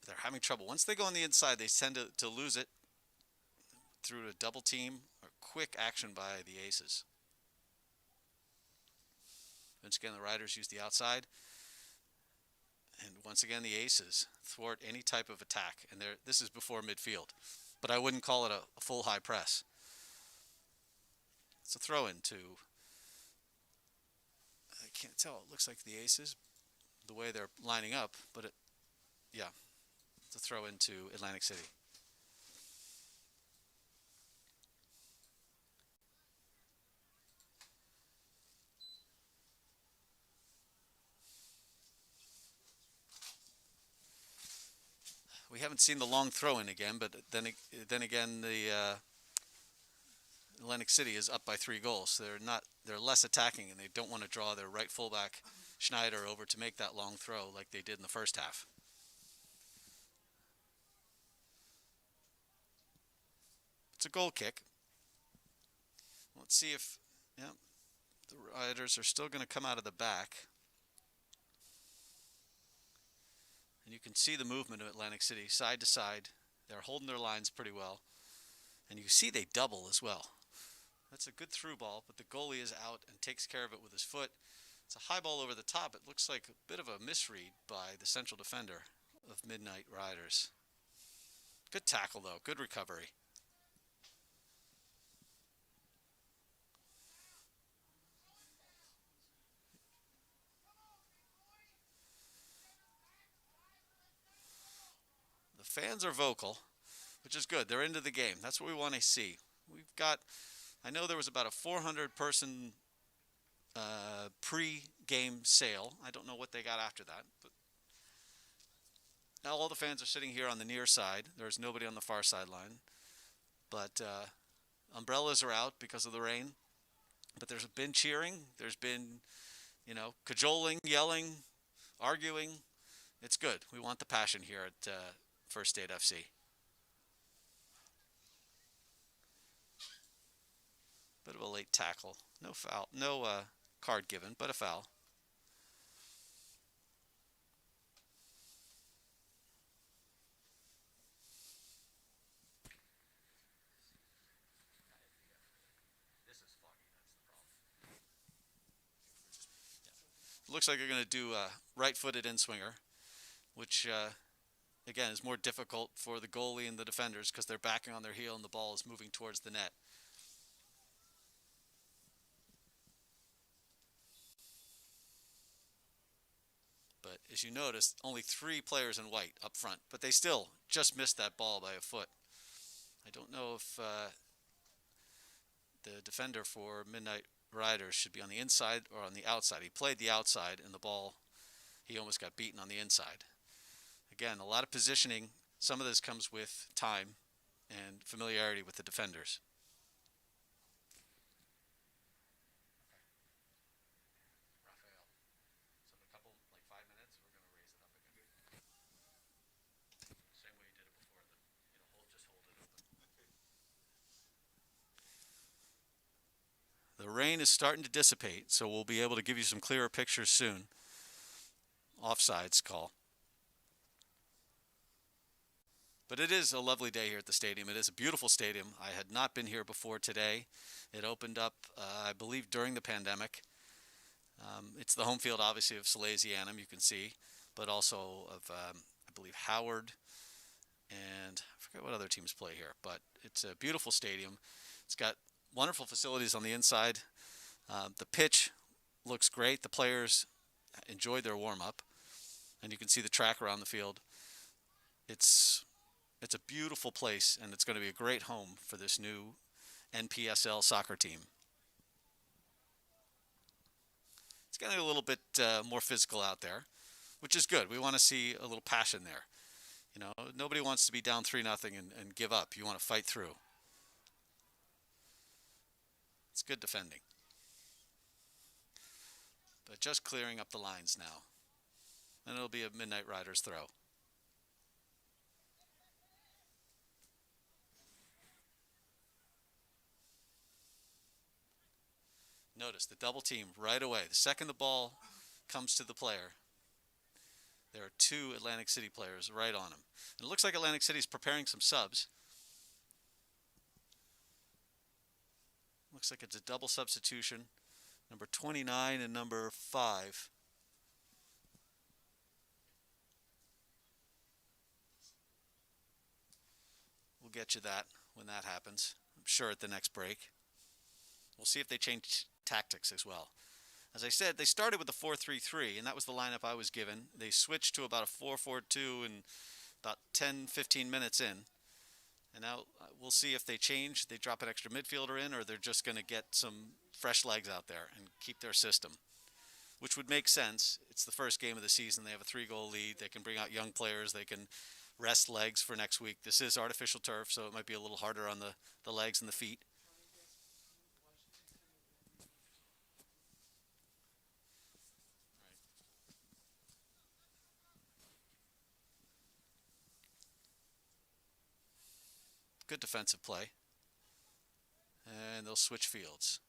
They're having trouble. Once they go on the inside, they tend to lose it through a double team or quick action by the Aces. Once again, the Riders use the outside. And once again, the Aces thwart any type of attack. And this is before midfield. But I wouldn't call it a full high press. It's a throw-in to, I can't tell, it looks like the Aces, the way they're lining up. But yeah, it's a throw-in to Atlantic City. We haven't seen the long throw-in again, but then again, the Atlantic City is up by 3 goals. They're less attacking, and they don't want to draw their right fullback Schneider over to make that long throw like they did in the first half. It's a goal kick. Let's see if the Riders are still going to come out of the back. And you can see the movement of Atlantic City side to side. They're holding their lines pretty well. And you see they double as well. That's a good through ball, but the goalie is out and takes care of it with his foot. It's a high ball over the top. It looks like a bit of a misread by the central defender of Midnight Riders. Good tackle, though. Good recovery. The fans are vocal, which is good. They're into the game. That's what we want to see. I know there was about a 400-person pre-game sale. I don't know what they got after that. But now all the fans are sitting here on the near side. There's nobody on the far sideline. But umbrellas are out because of the rain. But there's been cheering. There's been, cajoling, yelling, arguing. It's good. We want the passion here at First State FC. Bit of a late tackle. No foul. No card given, but a foul. Looks like you're going to do a right-footed in-swinger, which, again, is more difficult for the goalie and the defenders because they're backing on their heel and the ball is moving towards the net. But as you notice, only 3 players in white up front, but they still just missed that ball by a foot. I don't know if the defender for Midnight Riders should be on the inside or on the outside. He played the outside, and the ball, he almost got beaten on the inside. Again, a lot of positioning. Some of this comes with time and familiarity with the defenders. The rain is starting to dissipate, so we'll be able to give you some clearer pictures soon. Offsides call. But it is a lovely day here at the stadium. It is a beautiful stadium. I had not been here before today. It opened up, I believe, during the pandemic. It's the home field, obviously, of Salesianum, you can see, but also of, I believe, Howard, and I forget what other teams play here. But it's a beautiful stadium. It's got wonderful facilities on the inside. The pitch looks great. The players enjoyed their warm-up, and you can see the track around the field. It's a beautiful place, and it's going to be a great home for this new NPSL soccer team. It's getting a little bit more physical out there, which is good. We want to see a little passion there. Nobody wants to be down 3-0 and give up. You want to fight through. It's good defending. But just clearing up the lines now. And it'll be a Midnight Riders throw. Notice the double team right away. The second the ball comes to the player, there are two Atlantic City players right on him. And it looks like Atlantic City is preparing some subs. Looks like it's a double substitution. Number 29 and number 5. We'll get you that when that happens. I'm sure at the next break. We'll see if they change tactics as well. As I said, they started with the 4-3-3, and that was the lineup I was given. They switched to about a 4-4-2 and about 10-15 minutes in. And now we'll see if they change. They drop an extra midfielder in, or they're just going to get some fresh legs out there and keep their system, which would make sense. It's the first game of the season. They have a 3-goal lead. They can bring out young players. They can rest legs for next week. This is artificial turf, so it might be a little harder on the legs and the feet. Good defensive play. And they'll switch fields.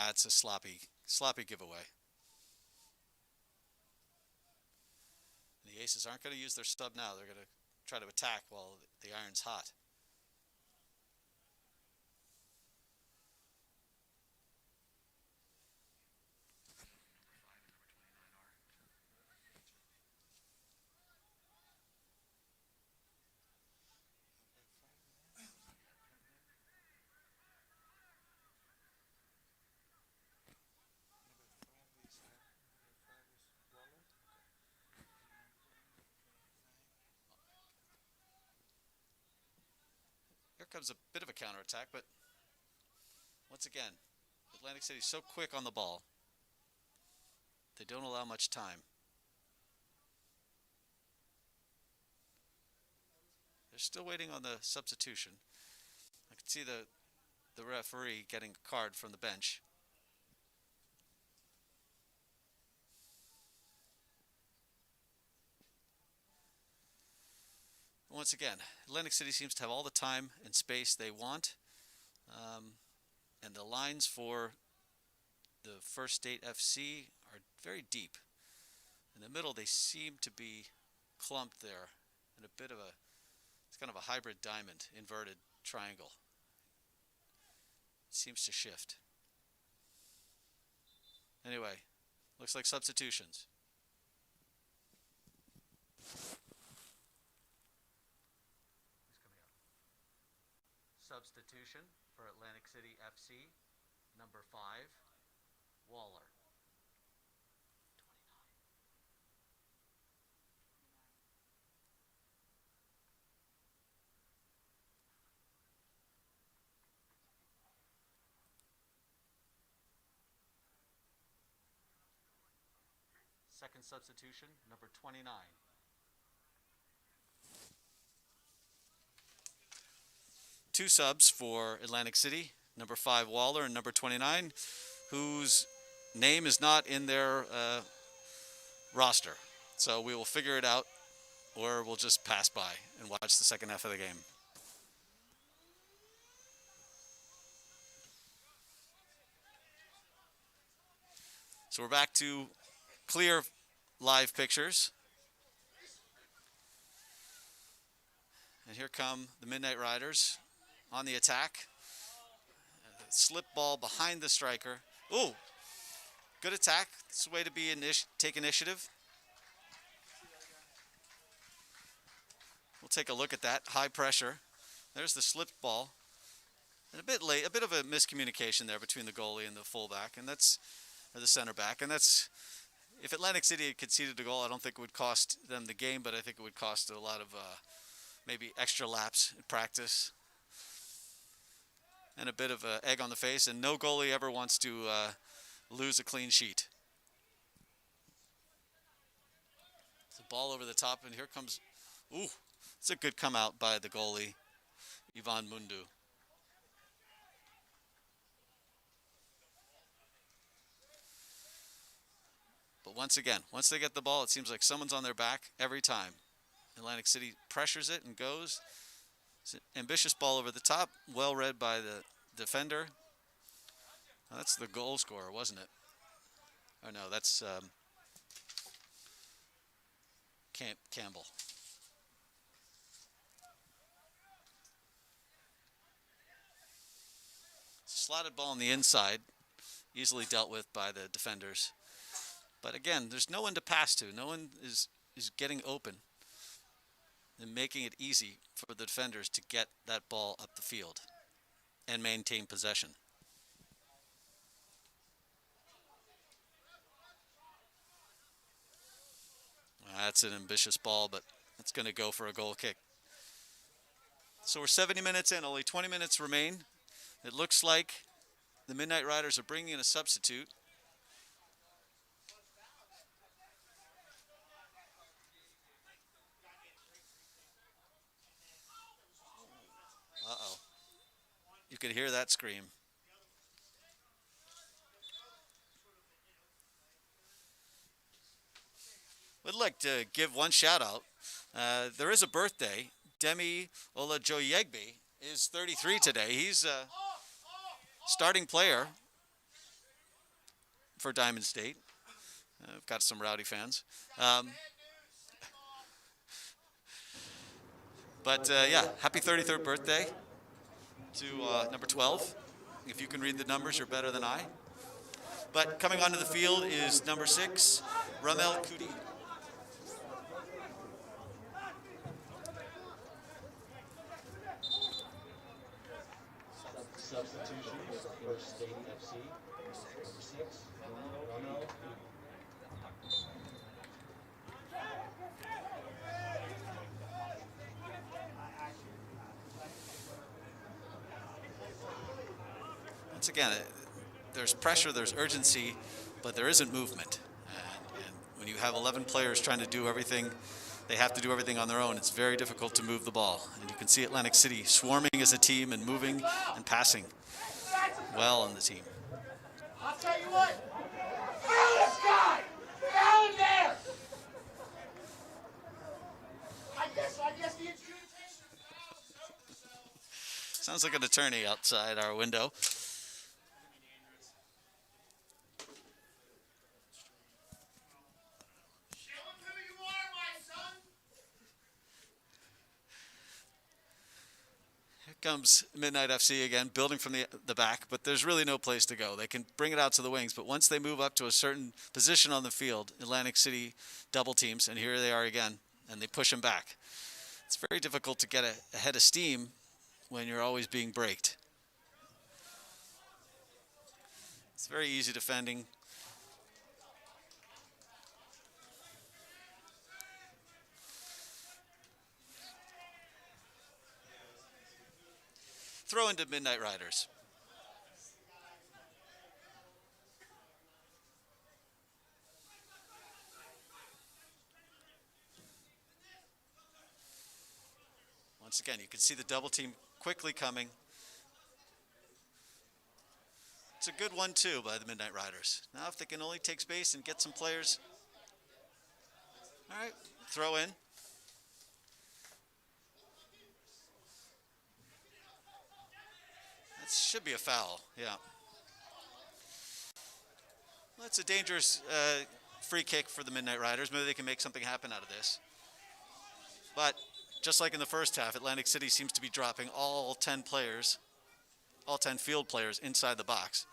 It's a sloppy giveaway. The Aces aren't going to use their sub now. They're going to try to attack while the iron's hot. Here comes a bit of a counterattack, but once again, Atlantic City's so quick on the ball. They don't allow much time. They're still waiting on the substitution. I can see the referee getting a card from the bench. Once again, Atlantic City seems to have all the time and space they want. And the lines for the First State FC are very deep. In the middle, they seem to be clumped there in a bit of it's kind of a hybrid diamond, inverted triangle. It seems to shift. Anyway, looks like substitutions. Substitution for Atlantic City FC, number 5, Waller. 29. Second substitution, number 29. Two subs for Atlantic City, number 5 Waller and number 29, whose name is not in their roster. So we will figure it out, or we'll just pass by and watch the second half of the game. So we're back to clear live pictures. And here come the Midnight Riders on the attack. Slip ball behind the striker. Ooh, good attack. It's a way to take initiative. We'll take a look at that. High pressure. There's the slipped ball. And a bit late, a bit of a miscommunication there between the goalie and the fullback, and that's the center back. And that's, if Atlantic City had conceded a goal, I don't think it would cost them the game, but I think it would cost a lot of maybe extra laps in practice. And a bit of an egg on the face, and no goalie ever wants to lose a clean sheet. It's a ball over the top, and here comes, ooh, it's a good come out by the goalie, Ivan Mundu. But once again, once they get the ball, it seems like someone's on their back every time. Atlantic City pressures it and goes. It's an ambitious ball over the top, well read by the defender. That's the goal scorer, wasn't it? Oh no, that's Campbell. Slotted ball on the inside, easily dealt with by the defenders. But again, there's no one to pass to. No one is getting open and making it easy for the defenders to get that ball up the field and maintain possession. That's an ambitious ball, but it's going to go for a goal kick. So we're 70 minutes in, only 20 minutes remain. It looks like the Midnight Riders are bringing in a substitute. Uh-oh. You could hear that scream. Would like to give one shout out. There is a birthday. Demi Olajoyegbe is 33 today. He's a starting player for Diamond State. I've got some rowdy fans. But yeah, happy 33rd birthday to number 12. If you can read the numbers, you're better than I. But coming onto the field is number 6, Ramel Kudi. Substitution for First State FC, number 6, Ramel. Once again, there's pressure, there's urgency, but there isn't movement. And when you have 11 players trying to do everything, they have to do everything on their own. It's very difficult to move the ball. And you can see Atlantic City swarming as a team and moving and passing well on the team. I'll tell you what. Foul this guy! Foul him there! I guess the instrumentation. Sounds like an attorney outside our window. Comes Midnight FC again, building from the back, but there's really no place to go. They can bring it out to the wings, but once they move up to a certain position on the field, Atlantic City double teams, and here they are again, and they push them back. It's very difficult to get ahead of steam when you're always being braked. It's very easy defending. Throw into Midnight Riders. Once again, you can see the double team quickly coming. It's a good 1-2 by the Midnight Riders. Now if they can only take space and get some players. All right, throw in. That should be a foul, yeah. Well, it's a dangerous free kick for the Midnight Riders. Maybe they can make something happen out of this. But just like in the first half, Atlantic City seems to be dropping all 10 players, all 10 field players inside the box.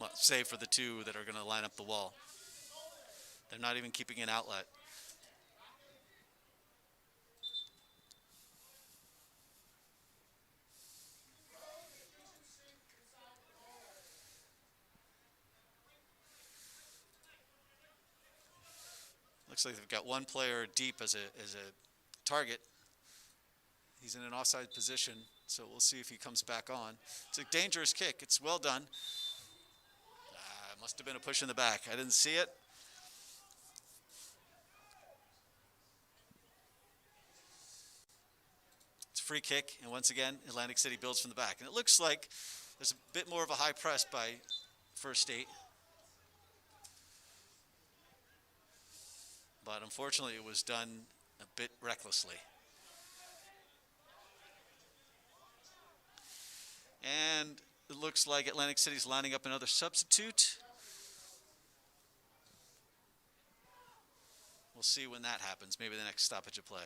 Well, save for the 2 that are going to line up the wall. They're not even keeping an outlet. Looks like they've got one player deep as a target. He's in an offside position, so we'll see if he comes back on. It's a dangerous kick. It's well done. Must have been a push in the back. I didn't see it. It's a free kick, and once again, Atlantic City builds from the back. And it looks like there's a bit more of a high press by First State. But unfortunately, it was done a bit recklessly. And it looks like Atlantic City's lining up another substitute. We'll see when that happens. Maybe the next stoppage of play.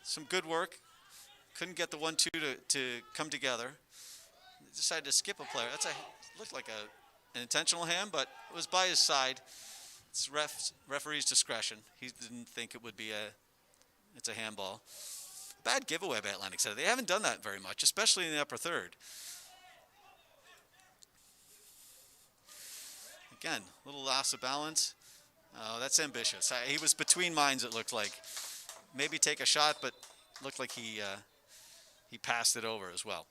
Some good work. Couldn't get the 1-2 to come together. Decided to skip a player. Looked like an intentional hand, but it was by his side. It's referee's discretion. He didn't think it would be it's a handball. Bad giveaway by Atlantic City. They haven't done that very much, especially in the upper third. Again, a little loss of balance. Oh, that's ambitious. He was between mines, it looked like. Maybe take a shot, but looked like he passed it over as well.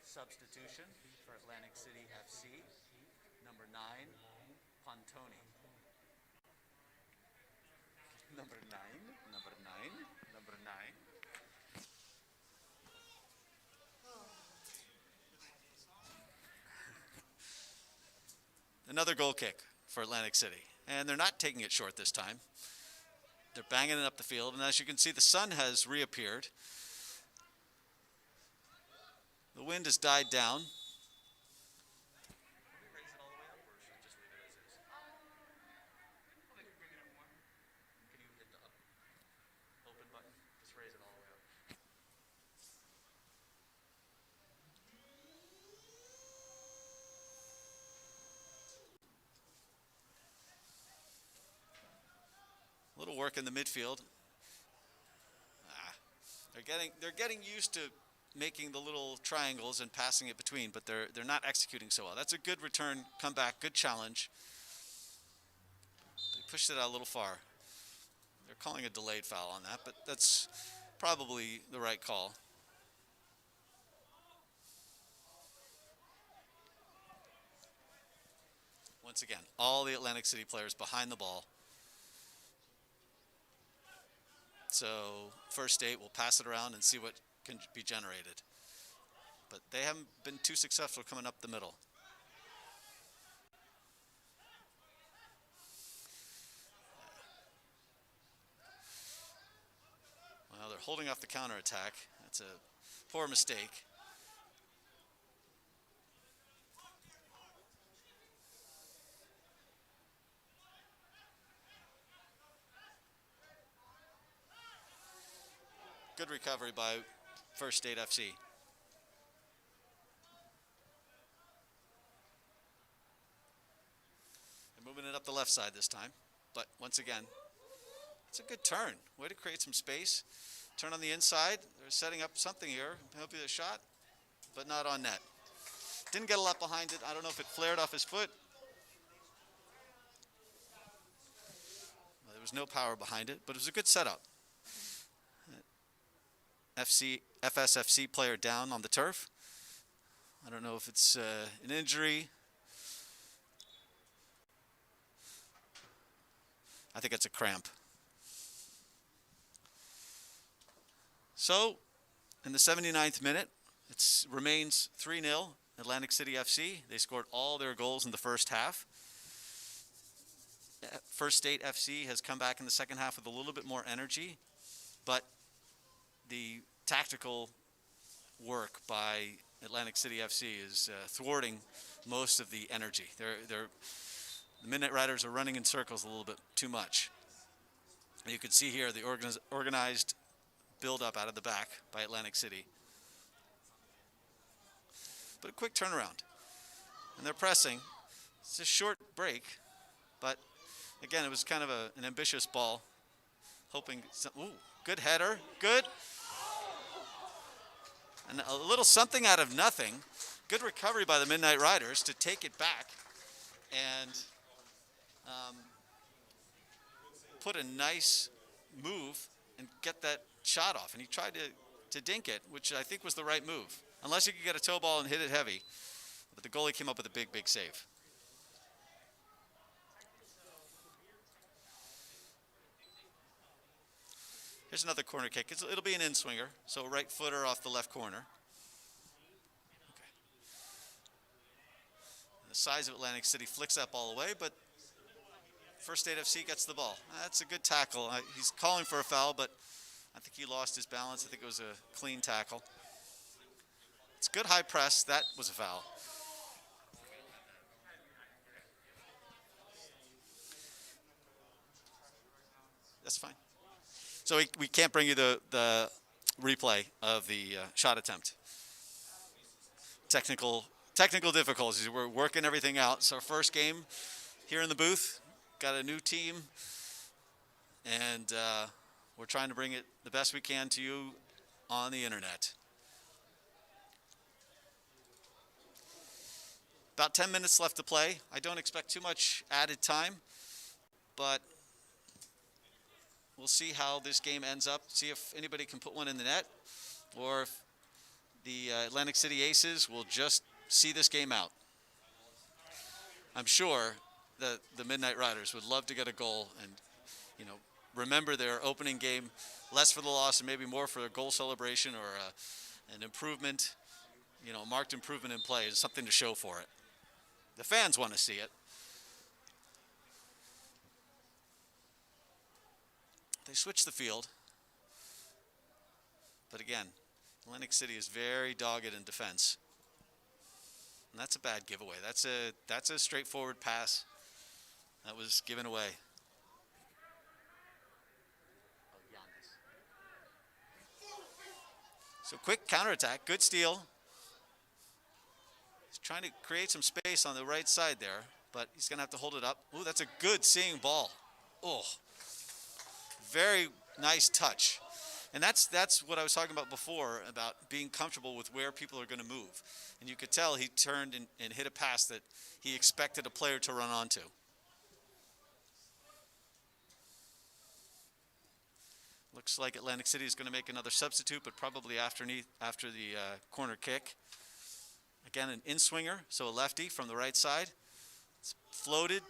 Substitution for Atlantic City FC, number 9, Pontoni. Number 9. Another goal kick for Atlantic City. And they're not taking it short this time. They're banging it up the field. And as you can see, the sun has reappeared. The wind has died down. A little work in the midfield. They're getting used to making the little triangles and passing it between, but they're not executing so well. That's a good return, comeback, good challenge. They pushed it out a little far. They're calling a delayed foul on that, but that's probably the right call. Once again, all the Atlantic City players behind the ball. So First State will pass it around and see what can be generated. But they haven't been too successful coming up the middle. Well, they're holding off the counterattack. That's a poor mistake. Good recovery by First State FC. They're moving it up the left side this time, but once again, it's a good turn. Way to create some space. Turn on the inside. They're setting up something here. Maybe a shot, but not on net. Didn't get a lot behind it. I don't know if it flared off his foot. Well, there was no power behind it, but it was a good setup. FSFC player down on the turf. I don't know if it's an injury. I think it's a cramp. So, in the 79th minute, it remains 3-0 Atlantic City FC. They scored all their goals in the first half. First State FC has come back in the second half with a little bit more energy, but the tactical work by Atlantic City FC is thwarting most of the energy. The Midnight Riders are running in circles a little bit too much. And you can see here the organized build-up out of the back by Atlantic City. But a quick turnaround. And they're pressing. It's a short break, but again, it was kind of an ambitious ball. Hoping, ooh, good header, good. And a little something out of nothing. Good recovery by the Midnight Riders to take it back and put a nice move and get that shot off. And he tried to dink it, which I think was the right move. Unless you could get a toe ball and hit it heavy. But the goalie came up with a big, big save. Here's another corner kick. It'll be an in-swinger, so right footer off the left corner. Okay. size of Atlantic City flicks that ball away, but First State FC gets the ball. That's a good tackle. He's calling for a foul, but I think he lost his balance. I think it was a clean tackle. It's good high press. That was a foul. That's fine. So we can't bring you the replay of the shot attempt. Technical difficulties. We're working everything out. It's our first game here in the booth. Got a new team, and we're trying to bring it the best we can to you on the internet. About 10 minutes left to play. I don't expect too much added time, but we'll see how this game ends up, see if anybody can put one in the net, or if the Atlantic City Aces will just see this game out. I'm sure that the Midnight Riders would love to get a goal and, you know, remember their opening game, less for the loss and maybe more for a goal celebration or an improvement, you know, a marked improvement in play. It's something to show for it. The fans want to see it. They switched the field. But again, Atlantic City is very dogged in defense. And that's a bad giveaway. That's a straightforward pass that was given away. So quick counterattack, good steal. He's trying to create some space on the right side there, but he's going to have to hold it up. Ooh, that's a good seeing ball. Oh, very nice touch. And that's what I was talking about before, about being comfortable with where people are going to move. And you could tell he turned and hit a pass that he expected a player to run onto. Looks like Atlantic City is going to make another substitute, but probably after the corner kick. Again, an in-swinger, so a lefty from the right side. It's floated.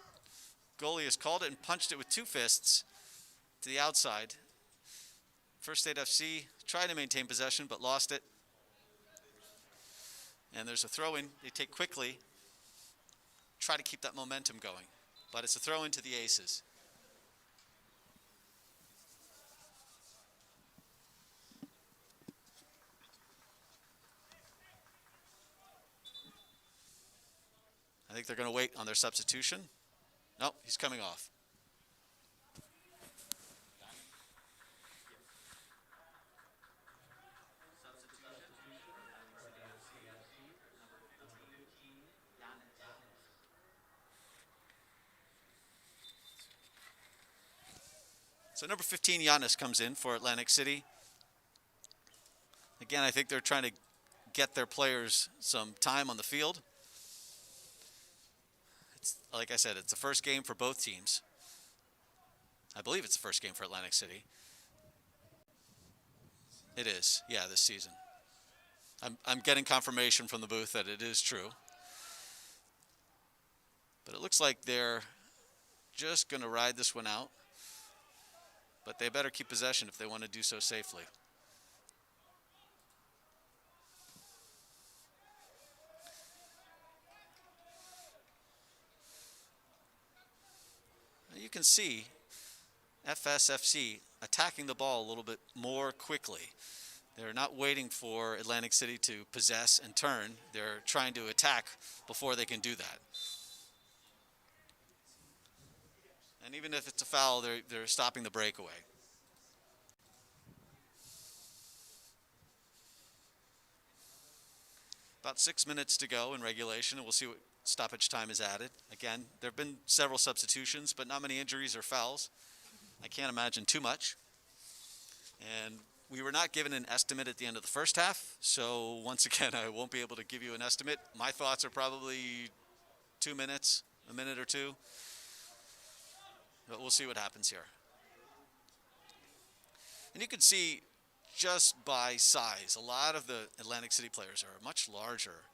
Goalie has called it and punched it with two fists to the outside. First State FC tried to maintain possession, but lost it. And there's a throw-in. They take quickly, try to keep that momentum going. But it's a throw-in to the Aces. I think they're going to wait on their substitution. Nope, he's coming off. So number 15, Giannis, comes in for Atlantic City. Again, I think they're trying to get their players some time on the field. It's, like I said, it's the first game for both teams. I believe it's the first game for Atlantic City. It is, yeah, this season. I'm getting confirmation from the booth that it is true. But it looks like they're just going to ride this one out. But they better keep possession if they want to do so safely. Now you can see FSFC attacking the ball a little bit more quickly. They're not waiting for Atlantic City to possess and turn. They're trying to attack before they can do that. And even if it's a foul, they're stopping the breakaway. About 6 minutes to go in regulation, and we'll see what stoppage time is added. Again, there have been several substitutions, but not many injuries or fouls. I can't imagine too much. And we were not given an estimate at the end of the first half, so once again, I won't be able to give you an estimate. My thoughts are probably 2 minutes, a minute or two. But we'll see what happens here. And you can see just by size, a lot of the Atlantic City players are much larger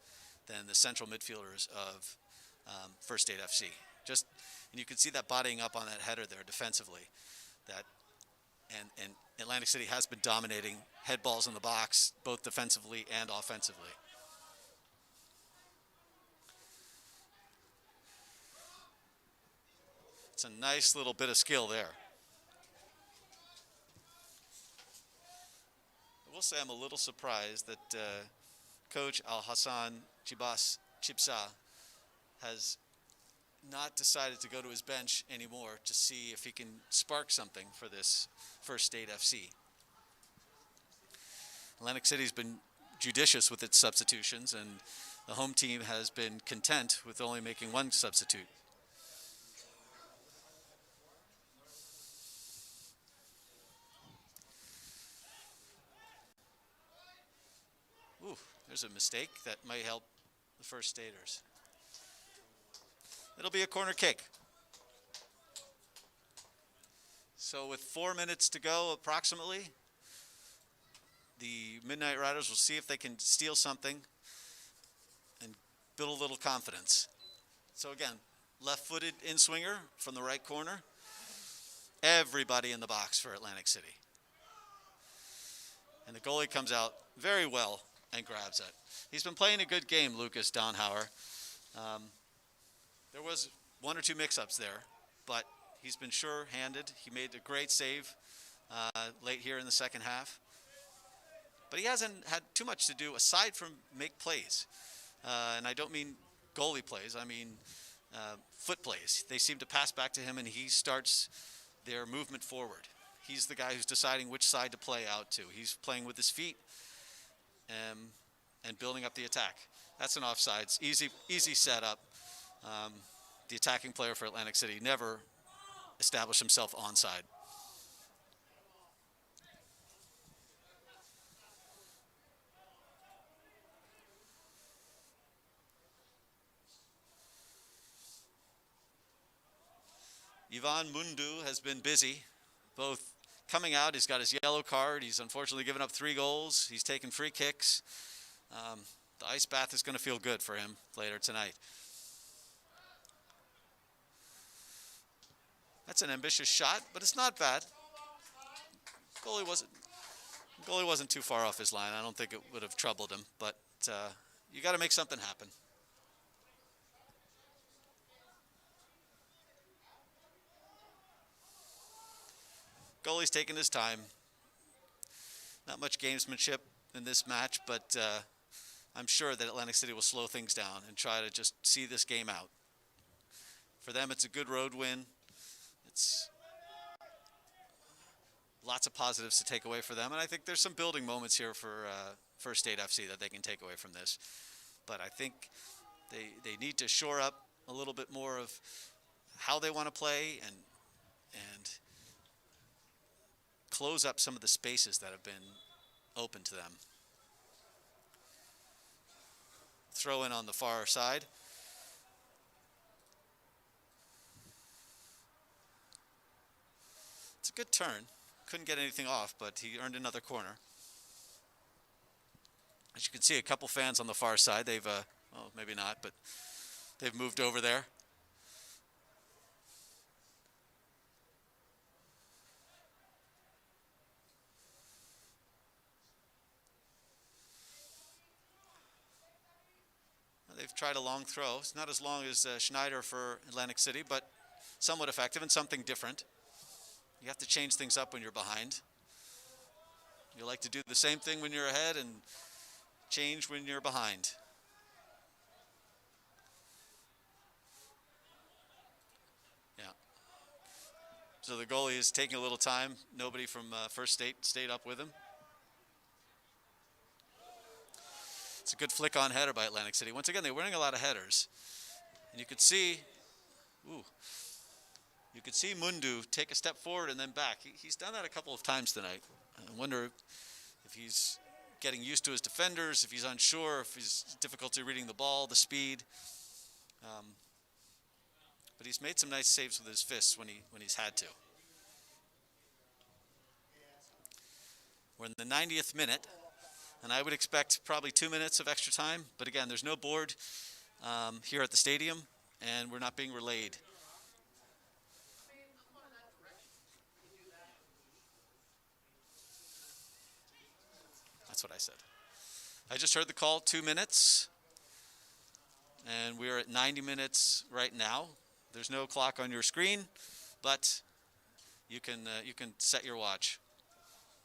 than the central midfielders of First State FC. And you can see that bodying up on that header there defensively. And Atlantic City has been dominating head balls in the box, both defensively and offensively. It's a nice little bit of skill there. I will say I'm a little surprised that Coach Al-Hassan Chibsa has not decided to go to his bench anymore to see if he can spark something for this First State FC. Atlantic City's been judicious with its substitutions, and the home team has been content with only making one substitute. Ooh, there's a mistake that might help the First Staters. It'll be a corner kick. So with 4 minutes to go approximately, the Midnight Riders will see if they can steal something and build a little confidence. So again, left-footed in-swinger from the right corner. Everybody in the box for Atlantic City. And the goalie comes out very well and grabs it. He's been playing a good game, Lucas Donhauer. There was one or two mix-ups there, but he's been sure-handed. He made a great save late here in the second half. But he hasn't had too much to do aside from make plays. And I don't mean goalie plays, I mean foot plays. They seem to pass back to him and he starts their movement forward. He's the guy who's deciding which side to play out to. He's playing with his feet and building up the attack. That's an offsides, easy setup. The attacking player for Atlantic City never established himself onside. Ivan Mundu has been busy, both coming out. He's got his yellow card. He's unfortunately given up 3 goals. He's taken free kicks. The ice bath is going to feel good for him later tonight. That's an ambitious shot, but it's not bad. Goalie wasn't too far off his line. I don't think it would have troubled him, but you got to make something happen. Goalie's taking his time. Not much gamesmanship in this match, but I'm sure that Atlantic City will slow things down and try to just see this game out. For them, it's a good road win. It's lots of positives to take away for them, and I think there's some building moments here for First State FC that they can take away from this. But I think they need to shore up a little bit more of how they want to play and close up some of the spaces that have been open to them. Throw in on the far side. It's a good turn. Couldn't get anything off, but he earned another corner. As you can see, a couple fans on the far side. They've, well, maybe not, but they've moved over there. They've tried a long throw. It's not as long as Schneider for Atlantic City, but somewhat effective and something different. You have to change things up when you're behind. You like to do the same thing when you're ahead and change when you're behind. Yeah. So the goalie is taking a little time. Nobody from First State stayed up with him. It's a good flick-on header by Atlantic City. Once again, they're winning a lot of headers. And you could see, you could see Mundu take a step forward and then back. He's done that a couple of times tonight. I wonder if he's getting used to his defenders, if he's unsure, if he's difficulty reading the ball, the speed. But he's made some nice saves with his fists when he's had to. We're in the 90th minute. And I would expect probably 2 minutes of extra time. But again, there's no board here at the stadium, and we're not being relayed. That's what I said. I just heard the call, 2 minutes. And we're at 90 minutes right now. There's no clock on your screen, but you can set your watch.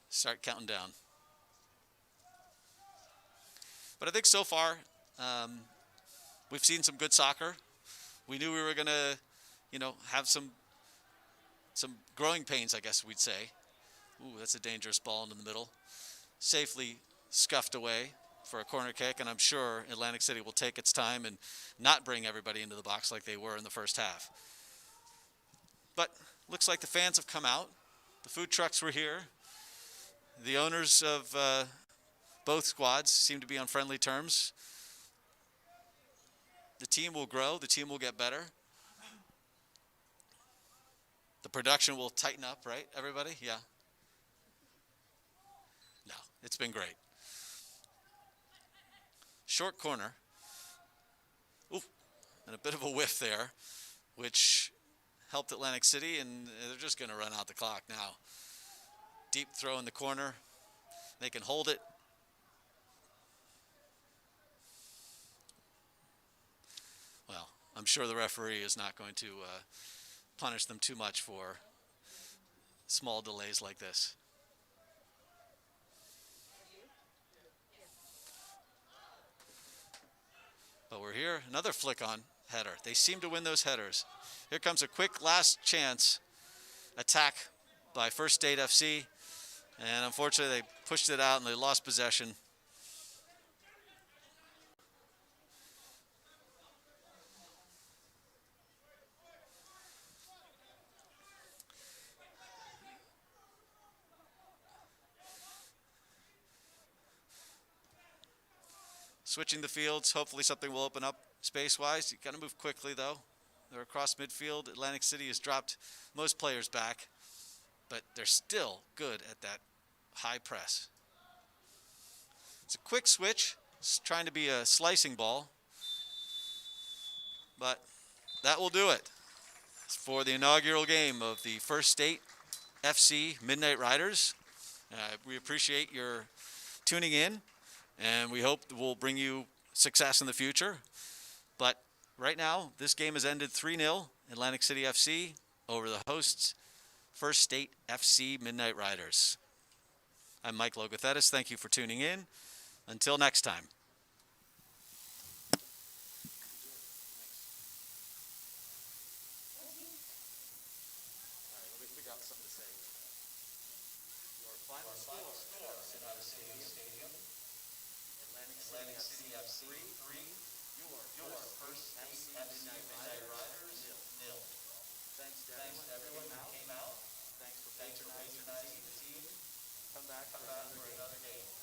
Start counting down. But I think so far, we've seen some good soccer. We knew we were going to, have some growing pains, I guess we'd say. Ooh, that's a dangerous ball into the middle. Safely scuffed away for a corner kick, and I'm sure Atlantic City will take its time and not bring everybody into the box like they were in the first half. But looks like the fans have come out. The food trucks were here. The owners of both squads seem to be on friendly terms. The team will grow. The team will get better. The production will tighten up, right, everybody? Yeah. No, it's been great. Short corner. Ooh, and a bit of a whiff there, which helped Atlantic City, and they're just going to run out the clock now. Deep throw in the corner. They can hold it. Well, I'm sure the referee is not going to punish them too much for small delays like this. But we're here. Another flick on header. They seem to win those headers. Here comes a quick last chance attack by First State FC. And unfortunately, they pushed it out and they lost possession. Switching the fields, hopefully something will open up space-wise. You got to move quickly, though. They're across midfield. Atlantic City has dropped most players back, but they're still good at that high press. It's a quick switch. It's trying to be a slicing ball, but that will do it for the inaugural game of the First State FC Midnight Riders. We appreciate your tuning in, and we hope we'll bring you success in the future. But right now, this game has ended 3-0 Atlantic City FC over the hosts, First State FC Midnight Riders. I'm Mike Logothetis. Thank you for tuning in. Until next time. Atlantic City FC 3, your First FC Midnight Riders 0. Thanks to everyone who came out. Thanks for patronizing the team. Come back for another game.